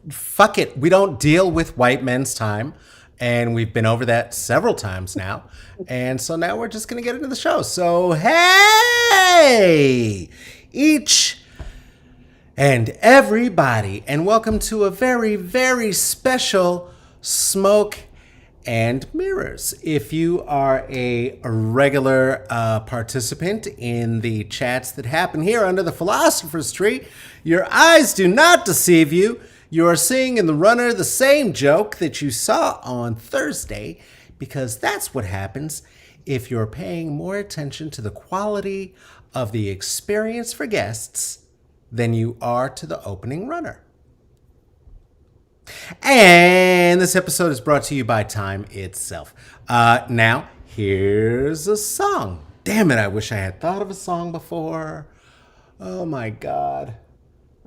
fuck it. We don't deal with white men's time. And we've been over that several times now. And so now we're just going to get into the show. So, hey, each and everybody, and welcome to a very, very special Smoke and Mirrors. If you are a regular participant in the chats that happen here under the philosopher's tree, your eyes do not deceive you. You are seeing in the runner the same joke that you saw on Thursday, because that's what happens if you're paying more attention to the quality of the experience for guests than you are to the opening runner. And this episode is brought to you by time itself. Now, here's a song. Damn it, I wish I had thought of a song before. Oh my God.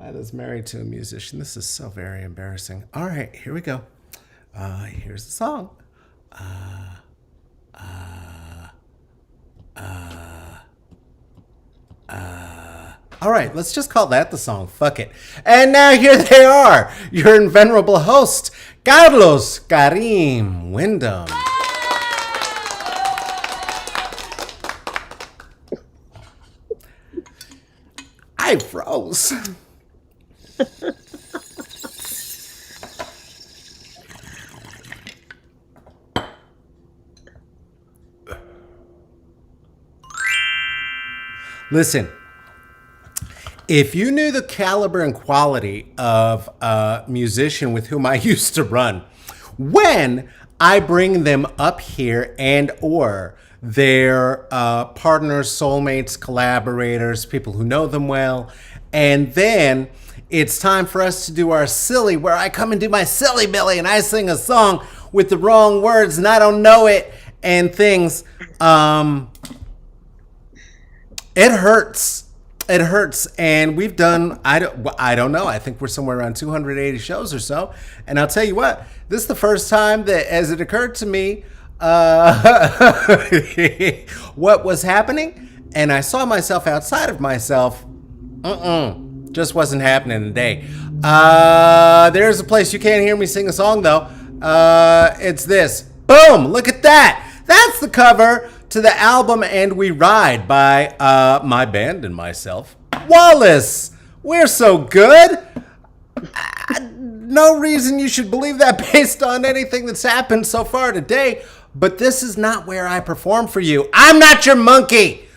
I was married to a musician. This is so very embarrassing. All right, here we go. Here's the song. All right, let's just call that the song. Fuck it. And now here they are, your invenerable host, Carlos Karim Wyndham. I froze. Listen, if you knew the caliber and quality of a musician with whom I used to run, when I bring them up here and or their partners, soulmates, collaborators, people who know them well, and then it's time for us to do our silly, where I come and do my silly Billy and I sing a song with the wrong words and I don't know it and things. It hurts. It hurts. And we've done, I don't know, I think we're somewhere around 280 shows or so. And I'll tell you what, this is the first time that, as it occurred to me, what was happening, and I saw myself outside of myself. Just wasn't happening today. There's a place you can't hear me sing a song though. It's this. Boom! Look at that. That's the cover to the album "And We Ride" by my band and myself, Wallace. We're so good. No reason you should believe that based on anything that's happened so far today. But this is not where I perform for you. I'm not your monkey.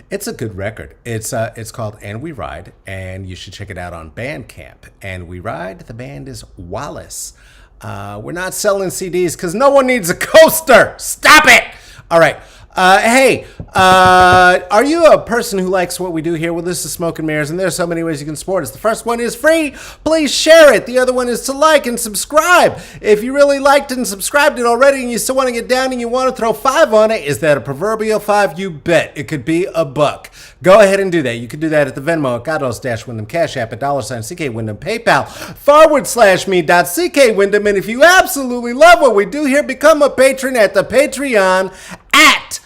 It's a good record. It's called "And We Ride," and you should check it out on Bandcamp. "And We Ride," the band is Wallace. We're not selling CDs because no one needs a coaster. Stop it. All right. Hey, are you a person who likes what we do here? Well, this is Smoke and Mirrors, and there's so many ways you can support us. The first one is free. Please share it. The other one is to like and subscribe. If you really liked it and subscribed it already and you still want to get down and you want to throw 5 on it, is that a proverbial 5? You bet. It could be a buck. Go ahead and do that. You can do that at the Venmo, at Carlos-Wyndham, Cash App, at $CK Wyndham, PayPal, /me.CK Wyndham. And if you absolutely love what we do here, become a patron at the Patreon at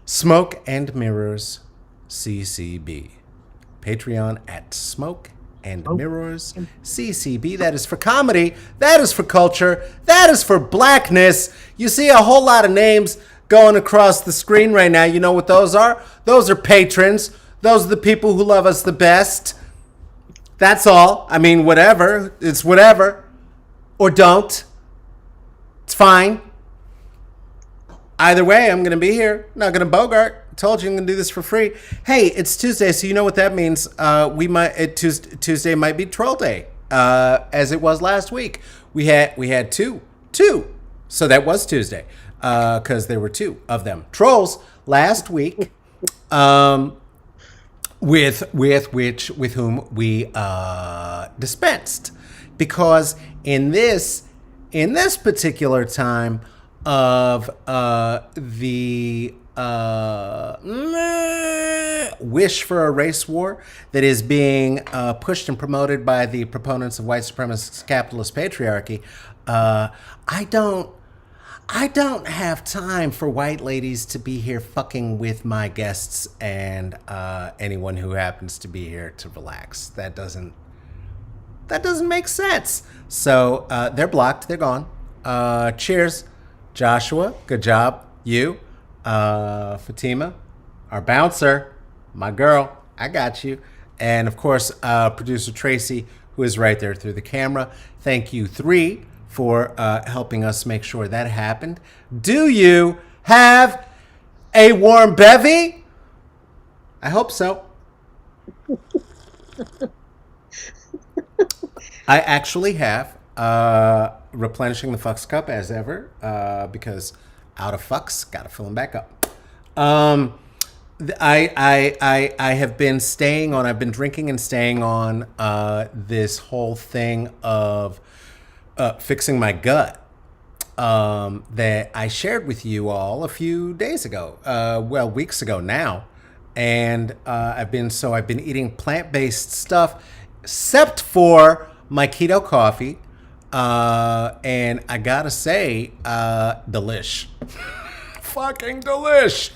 Smoke and Mirrors CCB. Patreon at Smoke and Mirrors CCB. That is for comedy. That is for culture. That is for blackness. You see a whole lot of names going across the screen right now. You know what those are? Those are patrons. Those are the people who love us the best. That's all. I mean, whatever. It's whatever. Or don't. It's fine. Either way, I'm going to be here. Not going to bogart. Told you I'm going to do this for free. Hey, it's Tuesday, so you know what that means. Tuesday might be Troll Day, as it was last week. We had two. So that was Tuesday, because there were 2 of them. Trolls last week, with whom we dispensed, because in this particular time of the wish for a race war that is being pushed and promoted by the proponents of white supremacist capitalist patriarchy, I don't have time for white ladies to be here fucking with my guests and anyone who happens to be here to relax. That doesn't That doesn't make sense. So they're blocked. They're gone. Cheers, Joshua. Good job. You, Fatima, our bouncer, my girl. I got you. And of course, producer Tracy, who is right there through the camera. Thank you, 3, for helping us make sure that happened. Do you have a warm bevy? I hope so. I actually have replenishing the fucks cup as ever because out of fucks, gotta fill them back up. I have been staying on. I've been drinking and staying on this whole thing of fixing my gut that I shared with you all a few days ago. Weeks ago now. And I've been eating plant-based stuff, except for my keto coffee. And I gotta say, delish. Fucking delish.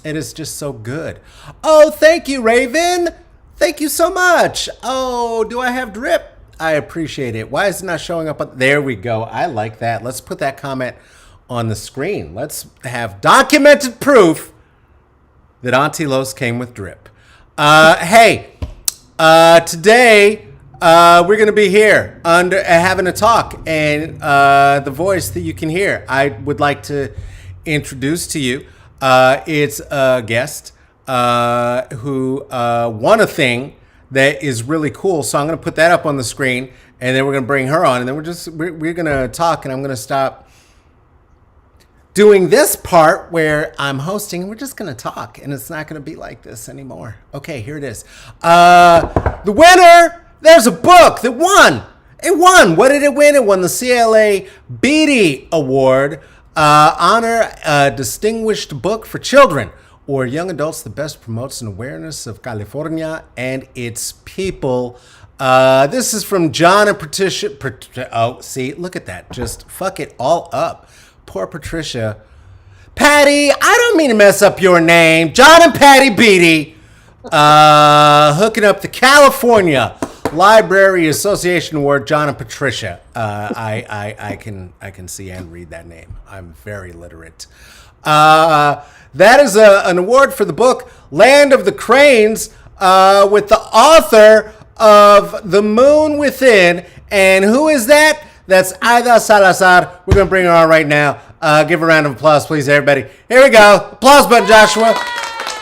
It is just so good. Oh, thank you, Raven. Thank you so much. Oh, do I have drip? I appreciate it. Why is it not showing up? There we go. I like that. Let's put that comment on the screen. Let's have documented proof that Auntie Los came with drip. Hey, today we're going to be here having a talk, and the voice that you can hear, I would like to introduce to you. It's a guest who won a thing that is really cool. So I'm going to put that up on the screen, and then we're going to bring her on, and then we're going to talk, and I'm going to stop doing this part where I'm hosting, and we're just going to talk, and it's not going to be like this anymore. Okay, here it is. The winner, there's a book that won. It won. What did it win? It won the CLA Beatty Award, honor distinguished book for children or young adults that best promotes an awareness of California and its people. This is from John and Patricia. Oh, see, look at that. Just fuck it all up. Poor Patricia. Patty, I don't mean to mess up your name. John and Patty Beatty, hooking up the California Library Association Award. John and Patricia. I can see and read that name. I'm very literate. That is an award for the book Land of the Cranes, with the author of The Moon Within. And who is that? That's Aida Salazar. We're going to bring her on right now. Give her a round of applause, please, everybody. Here we go. Applause button, Joshua.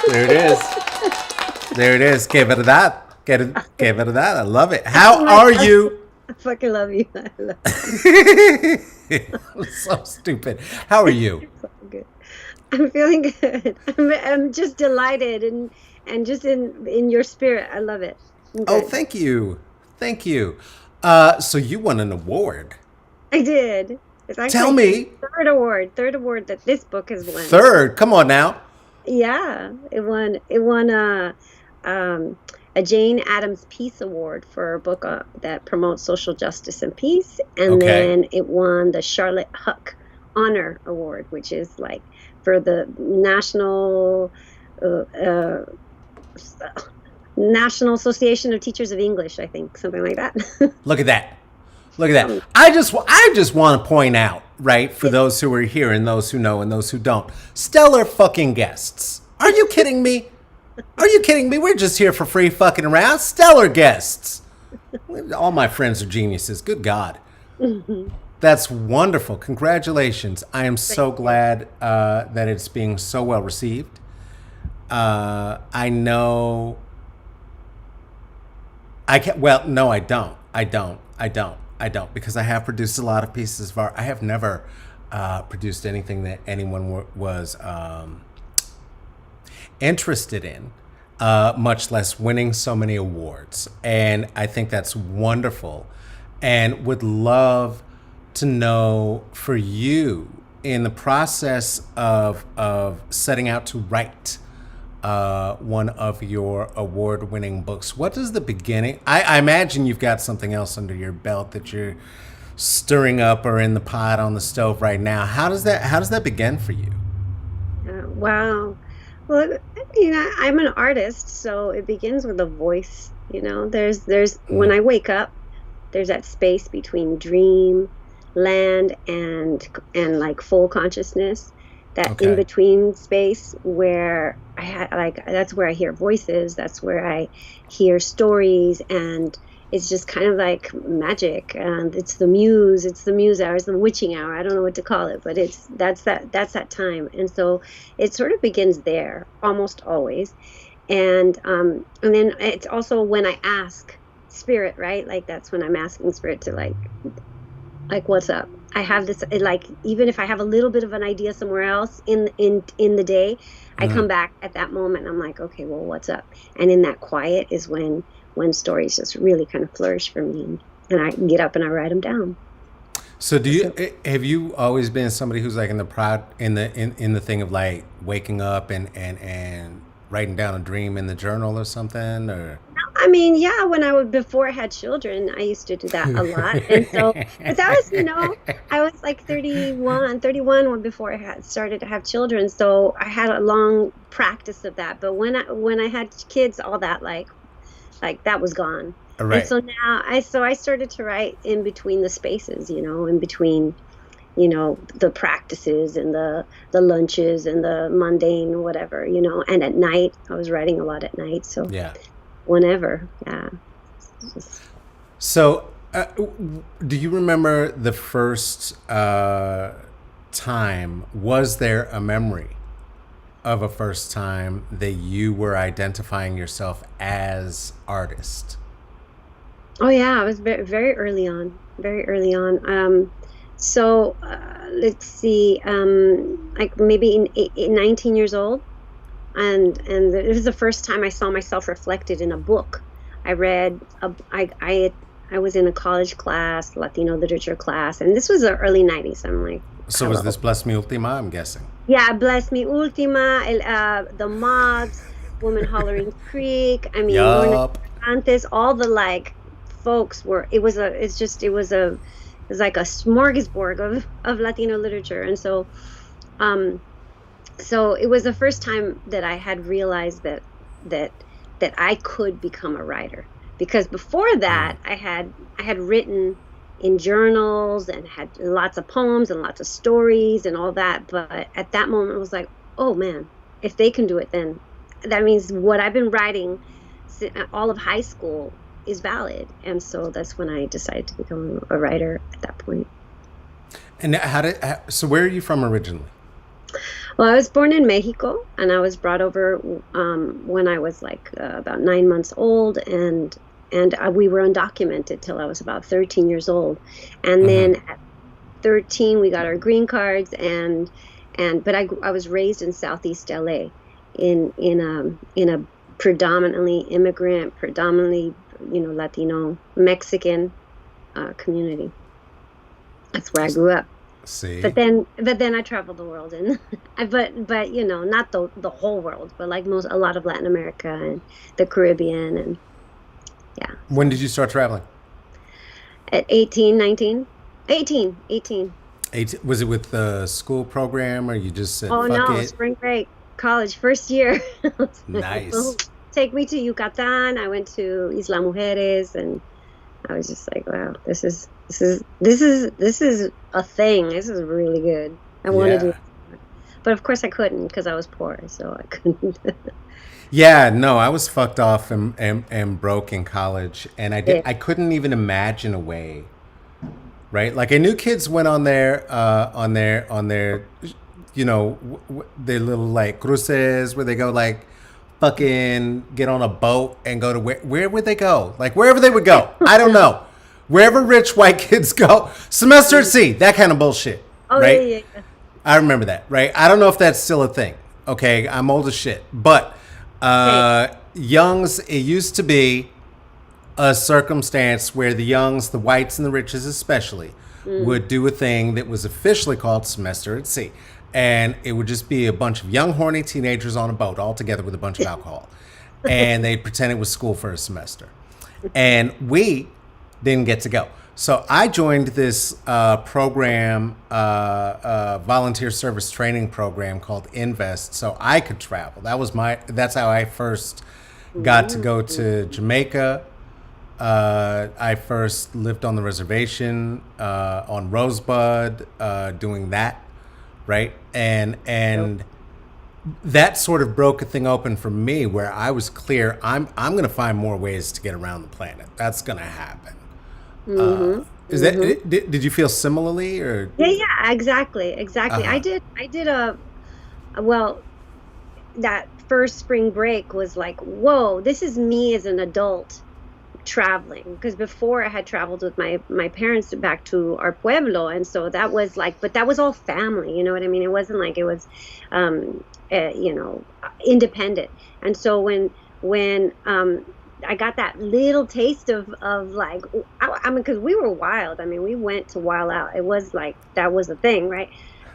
There it is. There it is. Que verdad. Que verdad. I love it. How are you? I fucking love you. I love you. So stupid. How are you? So good. I'm feeling good. I'm just delighted and just in your spirit. I love it. Oh, thank you. Thank you. So you won an award. I did. It's actually Tell me. Third award that this book has won. Third? Come on now. Yeah, it won a Jane Addams Peace Award for a book that promotes social justice and peace, and then it won the Charlotte Huck Honor Award, which is like for the National Association of Teachers of English, I think, something like that. Look at that. Look at that. I just want to point out, right, for those who are here and those who know and those who don't, stellar fucking guests. Are you kidding me? Are you kidding me? We're just here for free fucking around. Stellar guests. All my friends are geniuses. Good God. That's wonderful. Congratulations. I am so glad that it's being so well received. I know... I don't, because I have produced a lot of pieces of art. I have never produced anything that anyone was interested in, much less winning so many awards. And I think that's wonderful, and would love to know for you in the process of setting out to write one of your award-winning books. What does the beginning... I imagine you've got something else under your belt that you're stirring up or in the pot on the stove right now. How does that begin for you? Wow. Well, I'm an artist, so it begins with a voice. There's when I wake up, there's that space between dream land and like full consciousness, that in Okay. between space where I had like, that's where I hear voices, that's where I hear stories, and it's just kind of like magic, and it's the muse hour, it's the witching hour, I don't know what to call it, but it's that's that time. And so it sort of begins there almost always. And then it's also when I ask spirit, right? Like that's when I'm asking spirit to like what's up. I have this, like, even if I have a little bit of an idea somewhere else in the day, I come back at that moment and I'm like, okay, well, what's up? And in that quiet is when stories just really kind of flourish for me, and I get up and I write them down. So have you always been somebody who's like in the proud in the thing of like waking up and writing down a dream in the journal or something, or I mean, yeah, when I would, before I had children, I used to do that a lot. And so, but that was, I was like 31 when before I had started to have children. So I had a long practice of that. But when I had kids, all that, like that was gone. right? And so now I started to write in between the spaces, in between, the practices and the lunches and the mundane, whatever, and at night, I was writing a lot at night. So Yeah. whenever, yeah. So, do you remember the first time? Was there a memory of a first time that you were identifying yourself as artist? Oh yeah, I was very, very early on, very early on. So let's see, like maybe in 19 years old, and it was the first time I saw myself reflected in a book. I read, I was in a college class, Latino literature class, and this was the early 90s. I'm like, So was this Bless Me Ultima, I'm guessing? yeah, Bless Me Ultima, the Moths, Woman Hollering Creek. I mean, Yup. Antes, all the like folks were. It was like a smorgasbord of Latino literature, and so, so it was the first time that I had realized that I could become a writer, because before that I had written in journals and had lots of poems and lots of stories and all that, but at that moment I was like, oh man, if they can do it, then that means what I've been writing all of high school is valid. And so that's when I decided to become a writer at that point. And so where are you from originally? Well, I was born in Mexico, and I was brought over when I was like about 9 months old, and we were undocumented till I was about 13 years old. And then at 13 we got our green cards, but I was raised in Southeast LA in a predominantly immigrant, predominantly Latino Mexican community. That's where I grew up. See. But then I traveled the world, and but not the whole world, but like a lot of Latin America and the Caribbean, and yeah. When did you start traveling? At 18, 19? 18. 18. Was it with the school program, or you just said, Oh fuck no, it? spring break, college, first year. Nice. "Oh, take me to Yucatan." I went to Isla Mujeres, and I was just like, wow, this is a thing. This is really good. I want to do it. But of course I couldn't, because I was poor, so I couldn't. Yeah, no, I was fucked off and broke in college, and I couldn't even imagine a way, right? Like I knew kids went on their their little like cruces where they go like fucking get on a boat and go to where would they go? Like wherever they would go. I don't know. Wherever rich white kids go. Semester at sea, that kind of bullshit. Oh, right? yeah. I remember that, right? I don't know if that's still a thing. Okay, I'm old as shit. But Youngs, it used to be a circumstance where the Youngs, the whites and the riches especially, would do a thing that was officially called Semester at Sea. And it would just be a bunch of young, horny teenagers on a boat all together with a bunch of alcohol. And they'd pretend it was school for a semester. And we didn't get to go. So I joined this program, volunteer service training program called Invest, so I could travel. That's how I first got to go to Jamaica, I first lived on the reservation on Rosebud, doing that, right? And that sort of broke a thing open for me where I was clear. I'm going to find more ways to get around the planet. That's going to happen. Is that did you feel similarly or? Yeah, exactly. I did well, that first spring break was like, whoa, this is me as an adult traveling, because before I had traveled with my parents back to our pueblo, and so that was like, but that was all family, you know what I mean? It wasn't like it was independent. And so when I got that little taste of like, I mean, because we were wild. I mean, we went to Wild Out. It was like, that was a thing, right?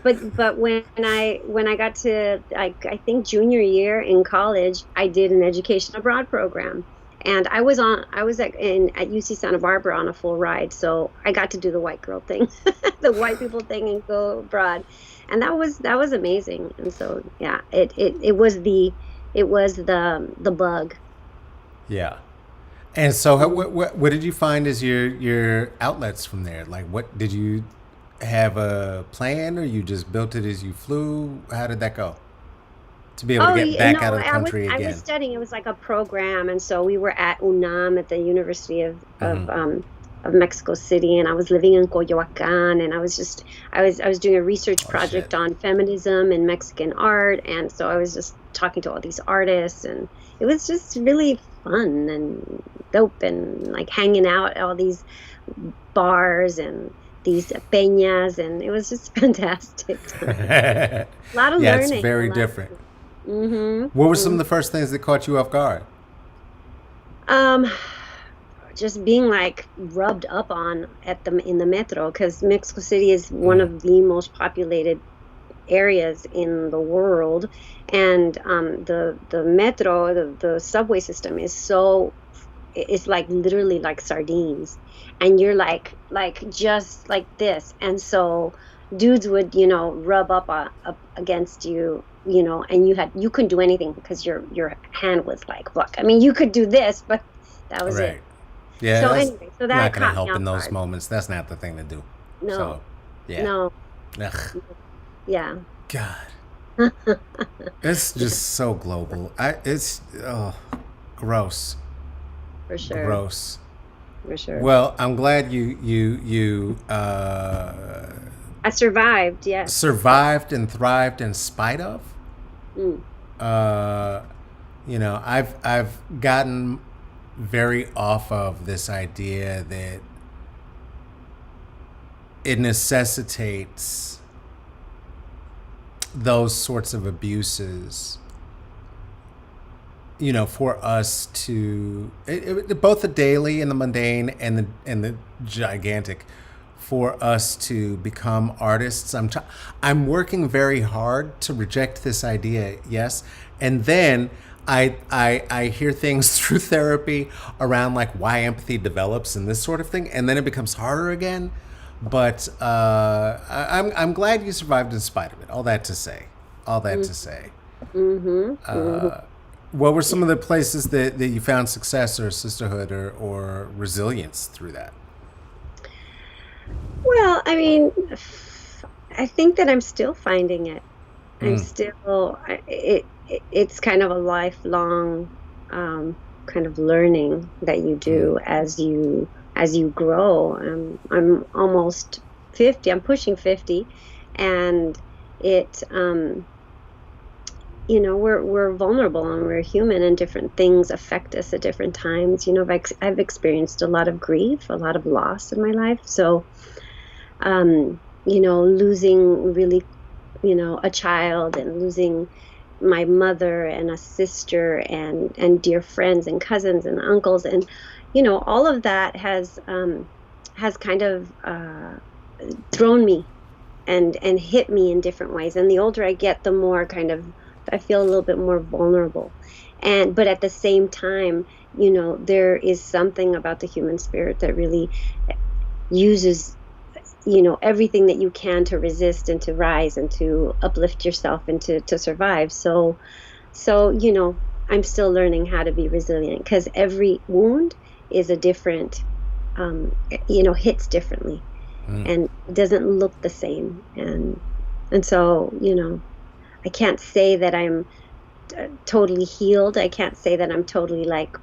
But when I got to, like, I think junior year in college, I did an education abroad program, and I was at UC Santa Barbara on a full ride, so I got to do the white girl thing, the white people thing, and go abroad, and that was amazing. And so yeah, it was the bug. Yeah. And so what did you find as your outlets from there? Like, what did you have a plan, or you just built it as you flew? How did that go? To be able to get back out of the country again. I was studying. It was like a program, and so we were at UNAM at the University of Mexico City, and I was living in Coyoacán, and I was doing a research project on feminism and Mexican art, and so I was just talking to all these artists, and it was just really fun and dope, and like hanging out at all these bars and these peñas, and it was just fantastic. A lot of learning. It's very different. What were some of the first things that caught you off guard? Just being like rubbed up on in the metro, because Mexico City is one of the most populated areas in the world, and the metro, the subway system it's like literally like sardines, and you're like just like this, and so dudes would rub up against you, and you couldn't do anything because your hand was like, look, I mean, you could do this, but that was it. Yeah. So anyway, so that not gonna help in those hard. moments. That's not the thing to do. No. So, yeah. No. Ugh. Yeah. God. It's just so global. It's gross. For sure. Gross. For sure. Well, I'm glad you I survived. Yes. Survived and thrived in spite of. I've gotten very off of this idea that it necessitates those sorts of abuses, for us to both the daily and the mundane and the gigantic, for us to become artists. I'm working very hard to reject this idea, yes, and then I hear things through therapy around like why empathy develops and this sort of thing, and then it becomes harder again. But I'm glad you survived in spite of it. All that to say. What were some of the places that you found success or sisterhood or resilience through that? Well, I mean, I think that I'm still finding it. I'm still it's kind of a lifelong kind of learning that you do as you grow. I'm almost 50. I'm pushing 50, and it we're vulnerable and we're human, and different things affect us at different times. I've experienced a lot of grief, a lot of loss in my life. So losing really a child, and losing my mother and a sister and dear friends and cousins and uncles, and all of that has kind of thrown me and hit me in different ways. And the older I get, the more kind of I feel a little bit more vulnerable. But at the same time, there is something about the human spirit that really uses everything that you can to resist and to rise and to uplift yourself and to survive. So I'm still learning how to be resilient, because every wound is a different, hits differently, Mm. and doesn't look the same. And so, I can't say that I'm totally healed. I can't say that I'm totally like,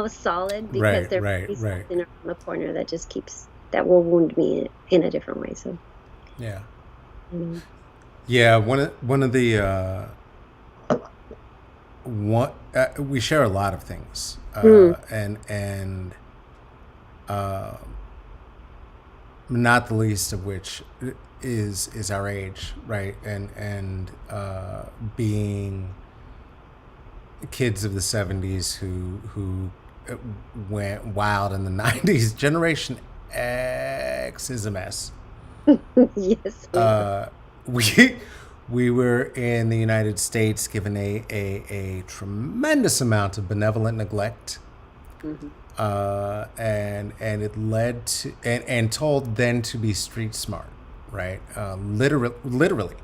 solid, because Right, there right, is right. something around the corner that will wound me in a different way. So, Yeah. you know. Yeah, one of the one we share a lot of things, Mm, and not the least of which is our age, right? And being kids of the '70s who went wild in the '90s. Generation X is a mess. yes, we are. uh, we we were in the United States given a tremendous amount of benevolent neglect, Hmm. and it led to and told then to be street smart, right? Literally,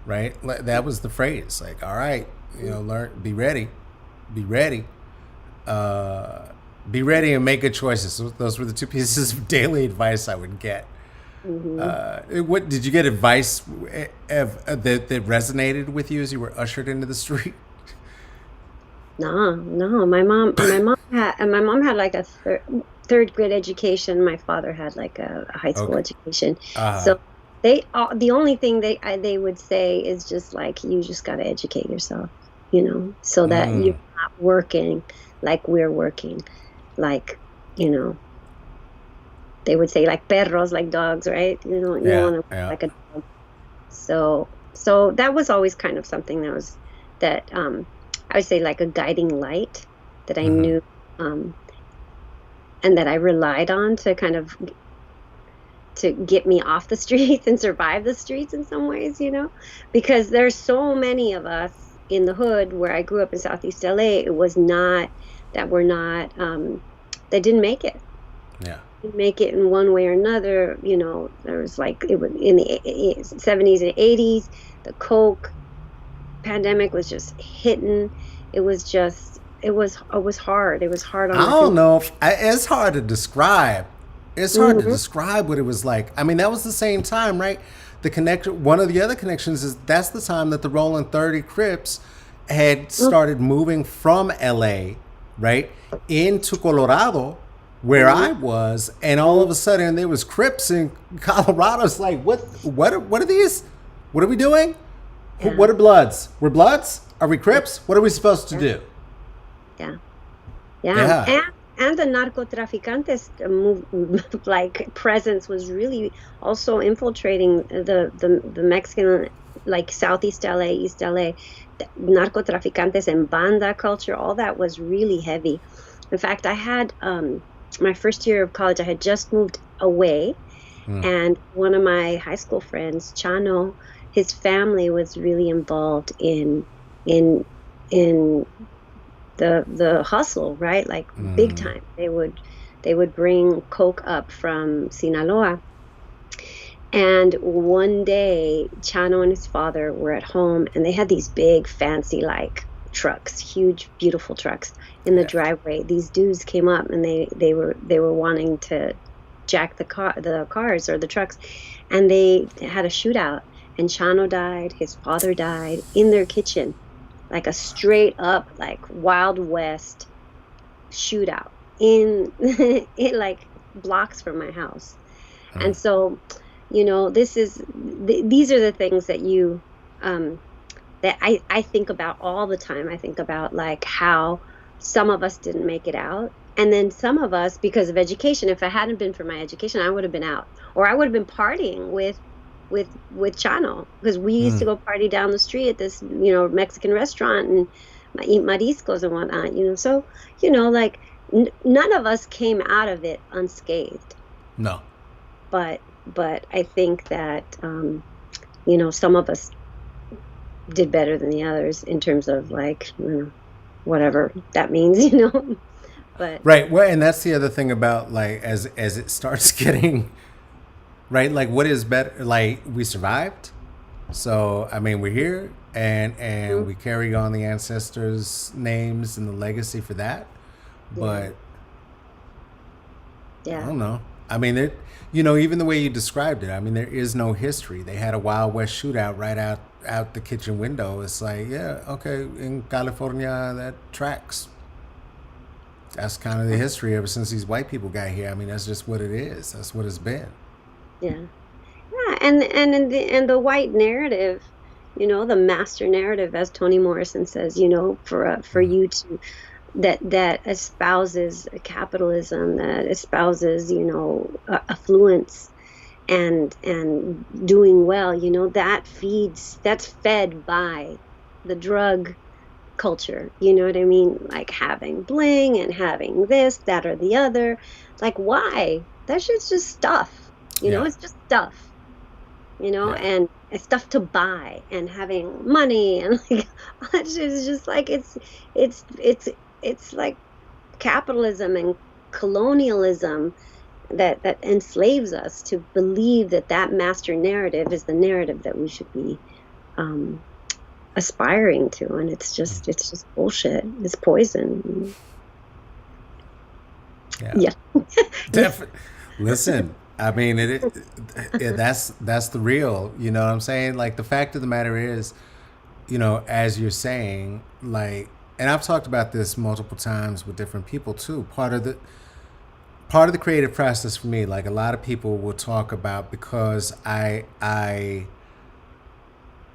right? That was the phrase. Like, all right, learn, be ready, uh, be ready, and make good choices. Those were the two pieces of daily advice I would get. Hmm. What did you get advice that resonated with you as you were ushered into the street? No, no. My mom had like a third grade education. My father had like a high school Okay. education. Uh, So the only thing they would say is just like, you just got to educate yourself, so that you're mm, not working like we're working. Like, you know, they would say like perros, like dogs, right? You don't yeah, want to work yeah. like a dog. So that was always kind of something that I would say like a guiding light that I Mm-hmm. knew, um, and that I relied on to kind of to get me off the streets and survive the streets in some ways, because there's so many of us in the hood where I grew up in Southeast LA. It was not that we're not that didn't make it. Yeah. Make it in one way or another. There was like, it was in the 70s and 80s. The Coke pandemic was just hitting. It was hard. It was hard on I the don't community. know if it's hard to describe. It's hard to Hmm. describe what it was like. I mean, that was the same time, right? The connection. One of the other connections is that's the time that the Rolling 30 Crips had started moving from LA, right, into Colorado, where Hmm. I was, and all of a sudden there was Crips in Colorado. It's like, what are these? What are we doing? Yeah, What are Bloods? We're Bloods? Are we yeah, Crips? What are we supposed to yeah, do? yeah, yeah. Yeah. And the narcotraficantes like presence was really also infiltrating the Mexican, like Southeast LA, East LA. The narcotraficantes and banda culture, all that was really heavy. In fact, I had my first year of college, I had just moved away, Mm. and one of my high school friends, Chano, his family was really involved in in the hustle, right? Like big Mm. time. They would bring coke up from Sinaloa. And one day, Chano and his father were at home, and they had these big, fancy, like trucks, huge, beautiful trucks in the Yeah. driveway. These dudes came up, and they were wanting to jack the cars or the trucks, and they had a shootout. And Chano died, his father died in their kitchen, like a straight up, like Wild West shootout in it, like blocks from my house. And so, these are the things um, that I think about all the time. I think about like how some of us didn't make it out. And then some of us, because of education, if it hadn't been for my education, I would have been out, or I would have been partying with Chano, because we used to Mm. go party down the street at this, Mexican restaurant, and eat mariscos and whatnot. So, like, none of us came out of it unscathed. No. But I think that, some of us did better than the others in terms of like, whatever that means, but Right. Well, and that's the other thing about like as it starts getting right. Like, what is better? Like, we survived, so I mean, we're here, and mm, we carry on the ancestors' names and the legacy for that. yeah, But I Yeah. don't know. I mean, even the way you described it, I mean, there is no history. They had a Wild West shootout right out the kitchen window. It's like, yeah, okay, in California, that tracks. That's kind of the history ever since these white people got here. I mean, that's just what it is. That's what it's been. Yeah. Yeah, and the white narrative, the master narrative, as Toni Morrison says, for you to that espouses capitalism, that espouses, affluence and doing well, that's fed by the drug culture. You know what I mean? Like having bling and having this, that, or the other. Like, why? That shit's just stuff. Yeah. It's just stuff. Yeah. And stuff to buy and having money and like all that shit is just like it's like capitalism and colonialism that enslaves us to believe that master narrative is the narrative that we should be aspiring to, and it's just bullshit. It's poison. Yeah. Definitely. Listen, I mean, that's the real. You know what I'm saying? Like, the fact of the matter is, as you're saying, like, and I've talked about this multiple times with different people too. Part of the creative process for me, like, a lot of people will talk about, because I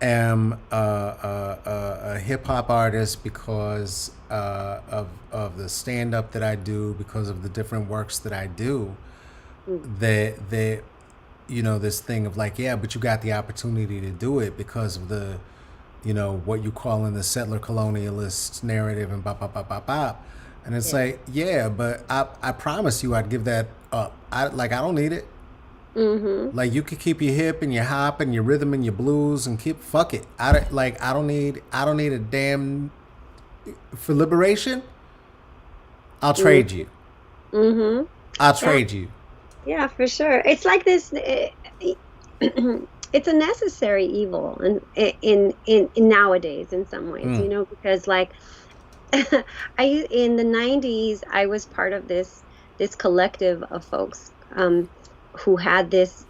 am a hip hop artist, because of the stand up that I do, because of the different works that I do. That this thing of like, yeah, but you got the opportunity to do it because of the what you call in the settler colonialist narrative and bop bop bop bop bop. And it's like, yeah, but I promise you I'd give that up. I don't need it. Like, you could keep your hip and your hop and your rhythm and your blues and fuck it. I don't need a damn, for liberation, I'll trade you. I'll trade you. Yeah, for sure. It's like this. It's a necessary evil, and in nowadays, in some ways, because like in the 90s, I was part of this collective of folks who had this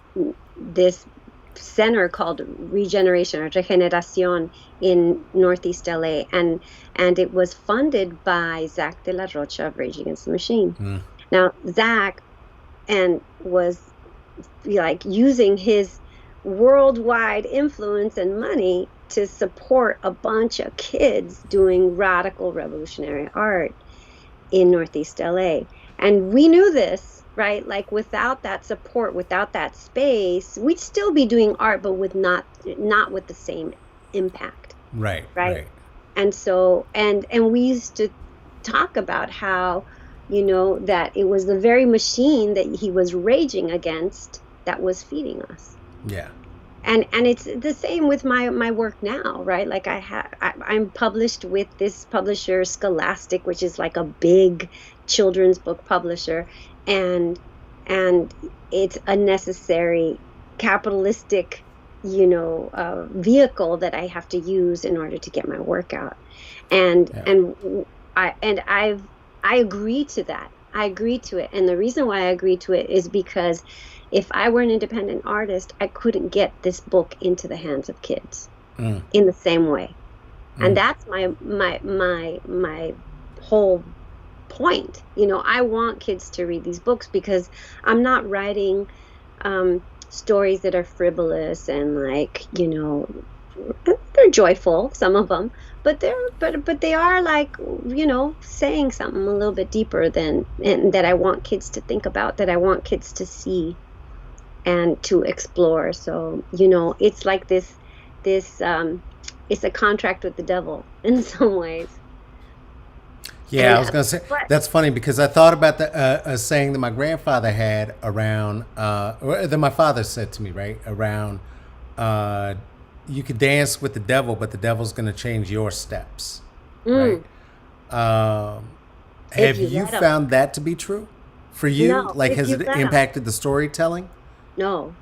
center called Regeneration or Regeneración in Northeast LA, and it was funded by Zach de la Rocha of Rage Against the Machine. Now, Zach was like using his worldwide influence and money to support a bunch of kids doing radical revolutionary art in Northeast LA. And we knew this, right? Like, without that support, without that space, we'd still be doing art, but with not with the same impact. Right. And so, and we used to talk about how, that it was the very machine that he was raging against that was feeding us. Yeah. And it's the same with my work now, right? Like, I'm published with this publisher, Scholastic, which is like a big children's book publisher, and it's a necessary capitalistic, vehicle that I have to use in order to get my work out. And I agree to that. I agree to it. And the reason why I agree to it is because if I were an independent artist, I couldn't get this book into the hands of kids in the same way. And that's my whole point. I want kids to read these books because I'm not writing stories that are frivolous and like, they're joyful, some of them, but they are like, saying something a little bit deeper and that I want kids to think about, that I want kids to see and to explore. So, it's like this it's a contract with the devil in some ways. Yeah, I was going to say, that's funny because I thought about the saying that my grandfather had around, or that my father said to me, right? Around, you could dance with the devil, but the devil's going to change your steps, right? Have you found that to be true for you? No, like, has it impacted the storytelling? No.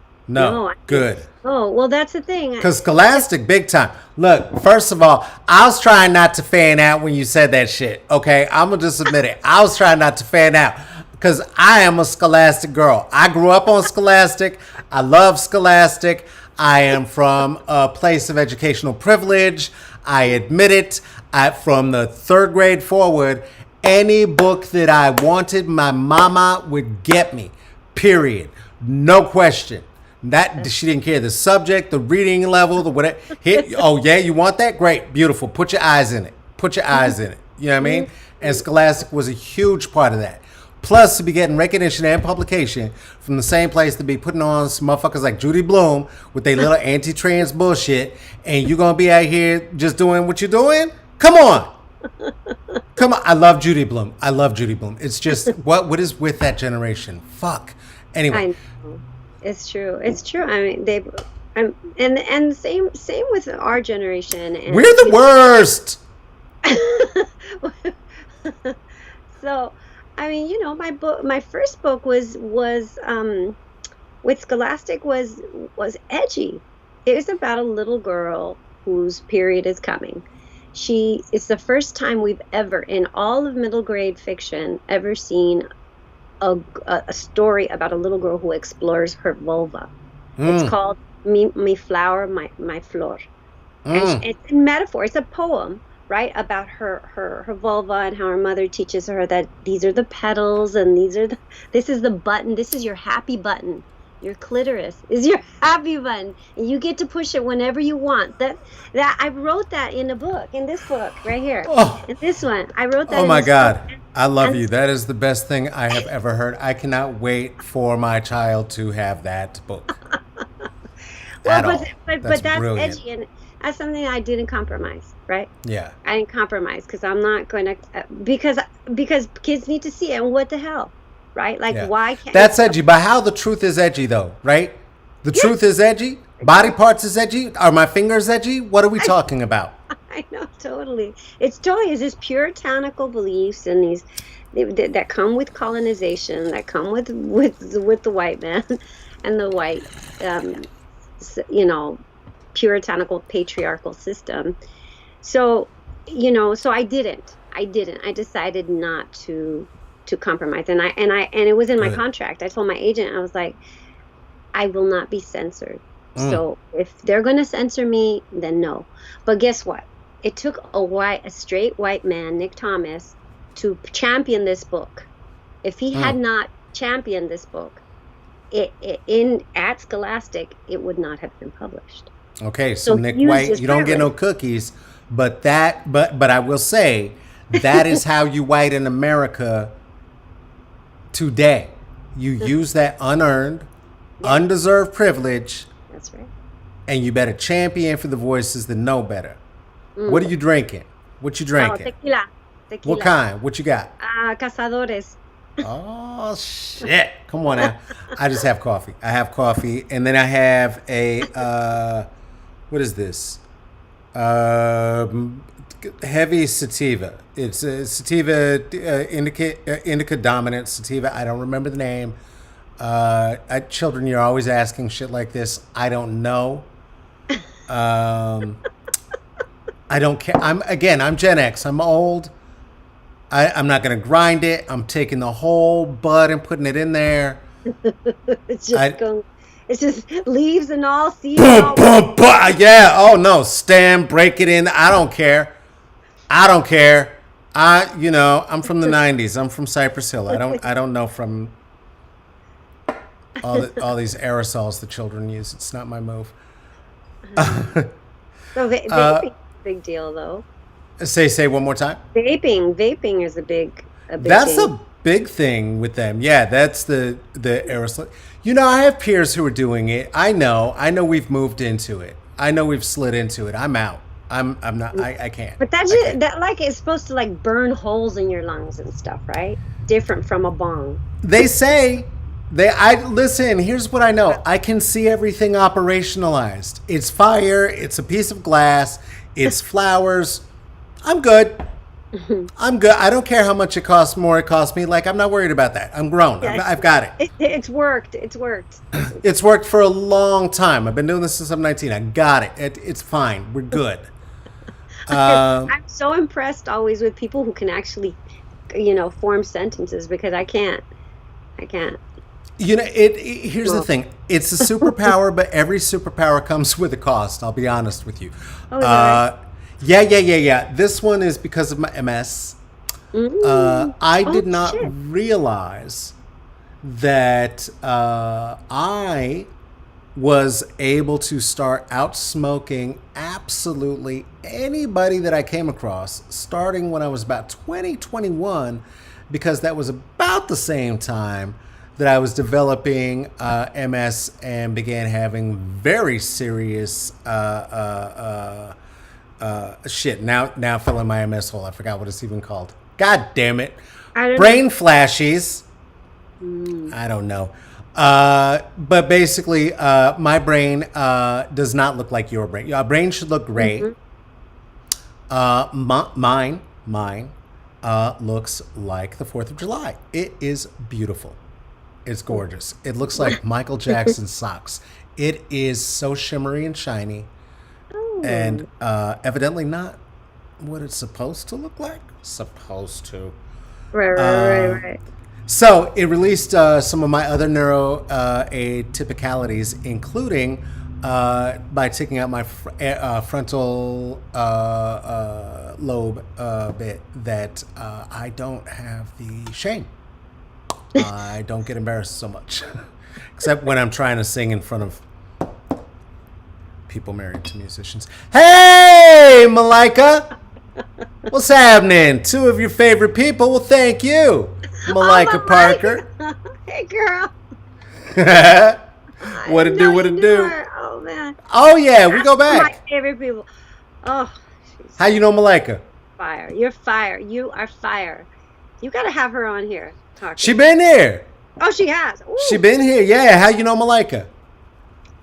Good. Oh, well, that's the thing. Because Scholastic, big time. Look, first of all, I was trying not to fan out when you said that shit. Okay, I'm gonna just admit it. I was trying not to fan out because I am a Scholastic girl. I grew up on Scholastic. I love Scholastic. I am from a place of educational privilege. I admit it. From the third grade forward, any book that I wanted, my mama would get me. Period. No question. That she didn't care the subject, the reading level, the whatever. Oh yeah, you want that? Great, beautiful. Put your eyes in it. Put your eyes in it. You know what I mean? And Scholastic was a huge part of that. Plus, to be getting recognition and publication from the same place to be putting on some motherfuckers like Judy Blume with their little anti-trans bullshit, and you're gonna be out here just doing what you're doing? Come on. Come on. I love Judy Blume. I love Judy Blume. It's just what is with that generation? Fuck. Anyway. I know. It's true. It's true. I mean, and same with our generation. And we're the worst. So, I mean, you know, my first book was with Scholastic was edgy. It was about a little girl whose period is coming. It's the first time we've ever, in all of middle grade fiction, ever seen a story about a little girl who explores her vulva. It's called Mi Flower, My Flor. And it's a metaphor. It's a poem, right, about her vulva and how her mother teaches her that these are the petals and this is the button. This is your happy button. Your clitoris is your happy button, and you get to push it whenever you want. That I wrote that in this book right here. In this one, I wrote that. Oh my God, book. I love you. That is the best thing I have ever heard. I cannot wait for my child to have that book. Well, but that's brilliant. edgy, and that's something I didn't compromise. Right? Yeah. I didn't compromise because I'm not going to because kids need to see it. And what the hell? Right? Like, why can't... That's edgy. But how the truth is edgy, though, right? The truth is edgy? Body parts is edgy? Are my fingers edgy? What are we talking about? I know, totally. It's this puritanical beliefs and these that come with colonization, that come with the white man and the white, puritanical patriarchal system. So, so I didn't. I decided not to compromise, and it was in my contract. I told my agent, I was like, I will not be censored. So if they're going to censor me, then no. But guess what? It took a straight white man, Nick Thomas, to champion this book. If he had not championed this book, at Scholastic, it would not have been published. Okay, so Nick White, you don't get no cookies, but I will say that is how you white in America today. You use that unearned, undeserved privilege. That's right. And you better champion for the voices that know better. What are you drinking? What you drinking? Tequila. What kind? What you got? Cazadores. Oh, shit. Come on now. I just have coffee. I have coffee. And then I have a, what is this? Heavy sativa. It's a sativa, indica dominant sativa. I don't remember the name. Children, you're always asking shit like this. I don't know. I don't care. I'm Gen X. I'm old. I'm not going to grind it. I'm taking the whole bud and putting it in there. It's just leaves and all, seeds and all. Yeah. Oh no. Stem, break it in. I don't care. I'm from the 90s. I'm from Cypress Hill. I don't know from all these aerosols the children use. It's not my move. So vaping is a big deal, though. Say one more time. Vaping is a big That's thing. a big thing with them. Yeah, that's the aerosol. I have peers who are doing it. I know we've moved into it. I know we've slid into it. I'm out. I'm not. I can't. But that is supposed to like burn holes in your lungs and stuff, right? Different from a bong. They say listen. Here's what I know. I can see everything operationalized. It's fire. It's a piece of glass. It's flowers. I'm good. I'm good. I don't care how much it costs. More it costs me. Like, I'm not worried about that. I'm grown. Yeah, I've got it. It's worked. It's worked for a long time. I've been doing this since I'm 19. I got it. It's fine. We're good. I'm so impressed always with people who can actually, form sentences, because I can't. I can't. You know, here's the thing. It's a superpower, but every superpower comes with a cost. I'll be honest with you. Oh, is that right? Yeah. This one is because of my MS. I did not shit. realize that I was able to start out smoking absolutely anybody that I came across, starting when I was about 21, because that was about the same time that I was developing MS and began having very serious shit. Now filling my MS hole. I forgot what it's even called. God damn it. Brain flashes. I don't know. But basically, my brain does not look like your brain. Your brain should look gray. Mine looks like the 4th of July. It is beautiful. It's gorgeous. It looks like Michael Jackson's socks. It is so shimmery and shiny. And evidently not what it's supposed to look like. Supposed to. Right. So it released some of my other neuroatypicalities, including by taking out my frontal lobe bit, that I don't have the shame. I don't get embarrassed so much, except when I'm trying to sing in front of people married to musicians. Hey, Malika! What's happening? 2 of your favorite people. Well, thank you, Malika Parker. Hey, girl. What it do? Oh, man. Oh, yeah, we go back. My favorite people. Oh, how you know Malika? Fire. You're fire. You are fire. You got to have her on here talking. She been here. Oh, she has. Ooh. She been here. Yeah. How you know Malika?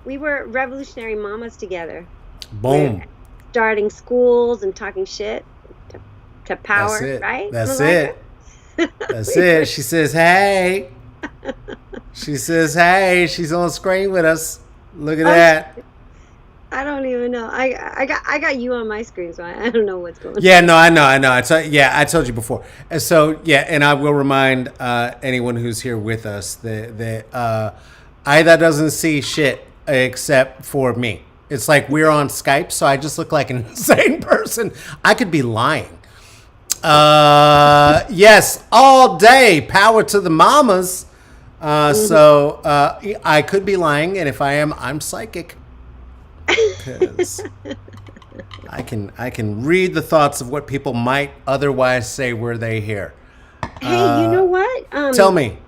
We were revolutionary mamas together. Boom. We're starting schools and talking shit to power. That's it. Right? That's Malika? it. That's it. She says, hey. She says, hey. She's on screen with us. Look at that. I don't even know. I got you on my screen, so I don't know what's going on. Yeah, no, I know. I told you before. And so, yeah, and I will remind anyone who's here with us that Aida doesn't see shit except for me. It's like we're on Skype, so I just look like an insane person. I could be lying. Yes, all day. Power to the mamas. So I could be lying, and if I am, I'm psychic. Because I can read the thoughts of what people might otherwise say were they here. Hey, you know what? Tell me.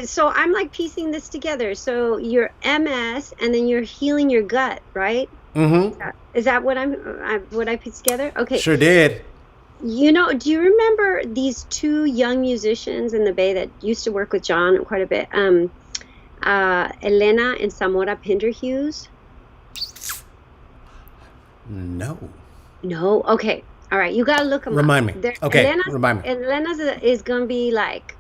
So I'm like piecing this together. So you're MS, and then you're healing your gut, right? Mm-hmm. Is that what what I pieced together? Okay. Sure did. You know, do you remember these 2 young musicians in the Bay that used to work with John quite a bit? Elena and Zamora Pinderhughes? No. Okay. All right. You got to look them Remind up. me. Okay. Remind me. Elena's is going to be like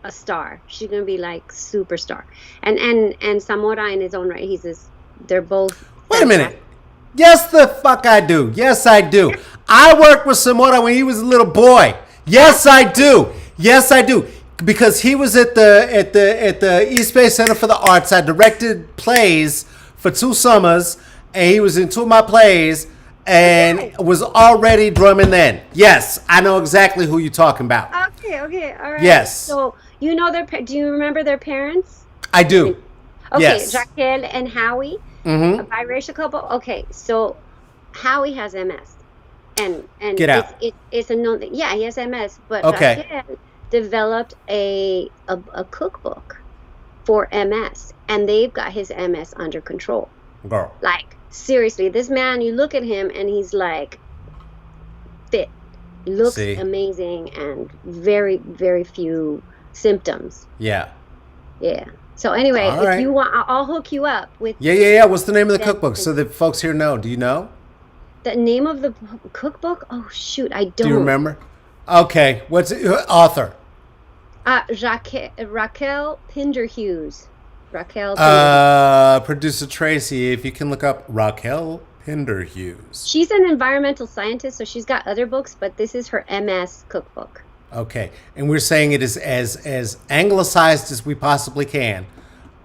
a star. She's going to be like superstar. And Zamora in his own right, they're both. Wait a minute. Yes, the fuck I do. Yes, I do. I worked with Zamora when he was a little boy. Yes, I do. Yes, I do. Because he was at the East Bay Center for the Arts. I directed plays for 2 summers, and he was in 2 of my plays, and was already drumming then. Yes, I know exactly who you're talking about. Okay, all right. Yes. So you know do you remember their parents? I do. Okay, yes. Raquel and Howie, mm-hmm. a biracial couple. Okay, so Howie has MS, and Get out. It's a known thing. Yeah, he has MS, but okay. Raquel developed a cookbook for MS, and they've got his MS under control. Girl. Like, seriously, this man, you look at him and he's like fit, looks amazing, and very, very few symptoms. Yeah. So anyway, all right. You want, I'll hook you up with. Yeah. What's the name of the cookbook so that folks here know? Do you know? The name of the cookbook? Oh shoot, I don't. Do you remember? Okay, what's it? Author? Raquel Pinderhughes. Producer Tracy, if you can look up Raquel Pinderhughes. She's an environmental scientist, so she's got other books, but this is her MS cookbook. Okay, and we're saying it is as anglicized as we possibly can,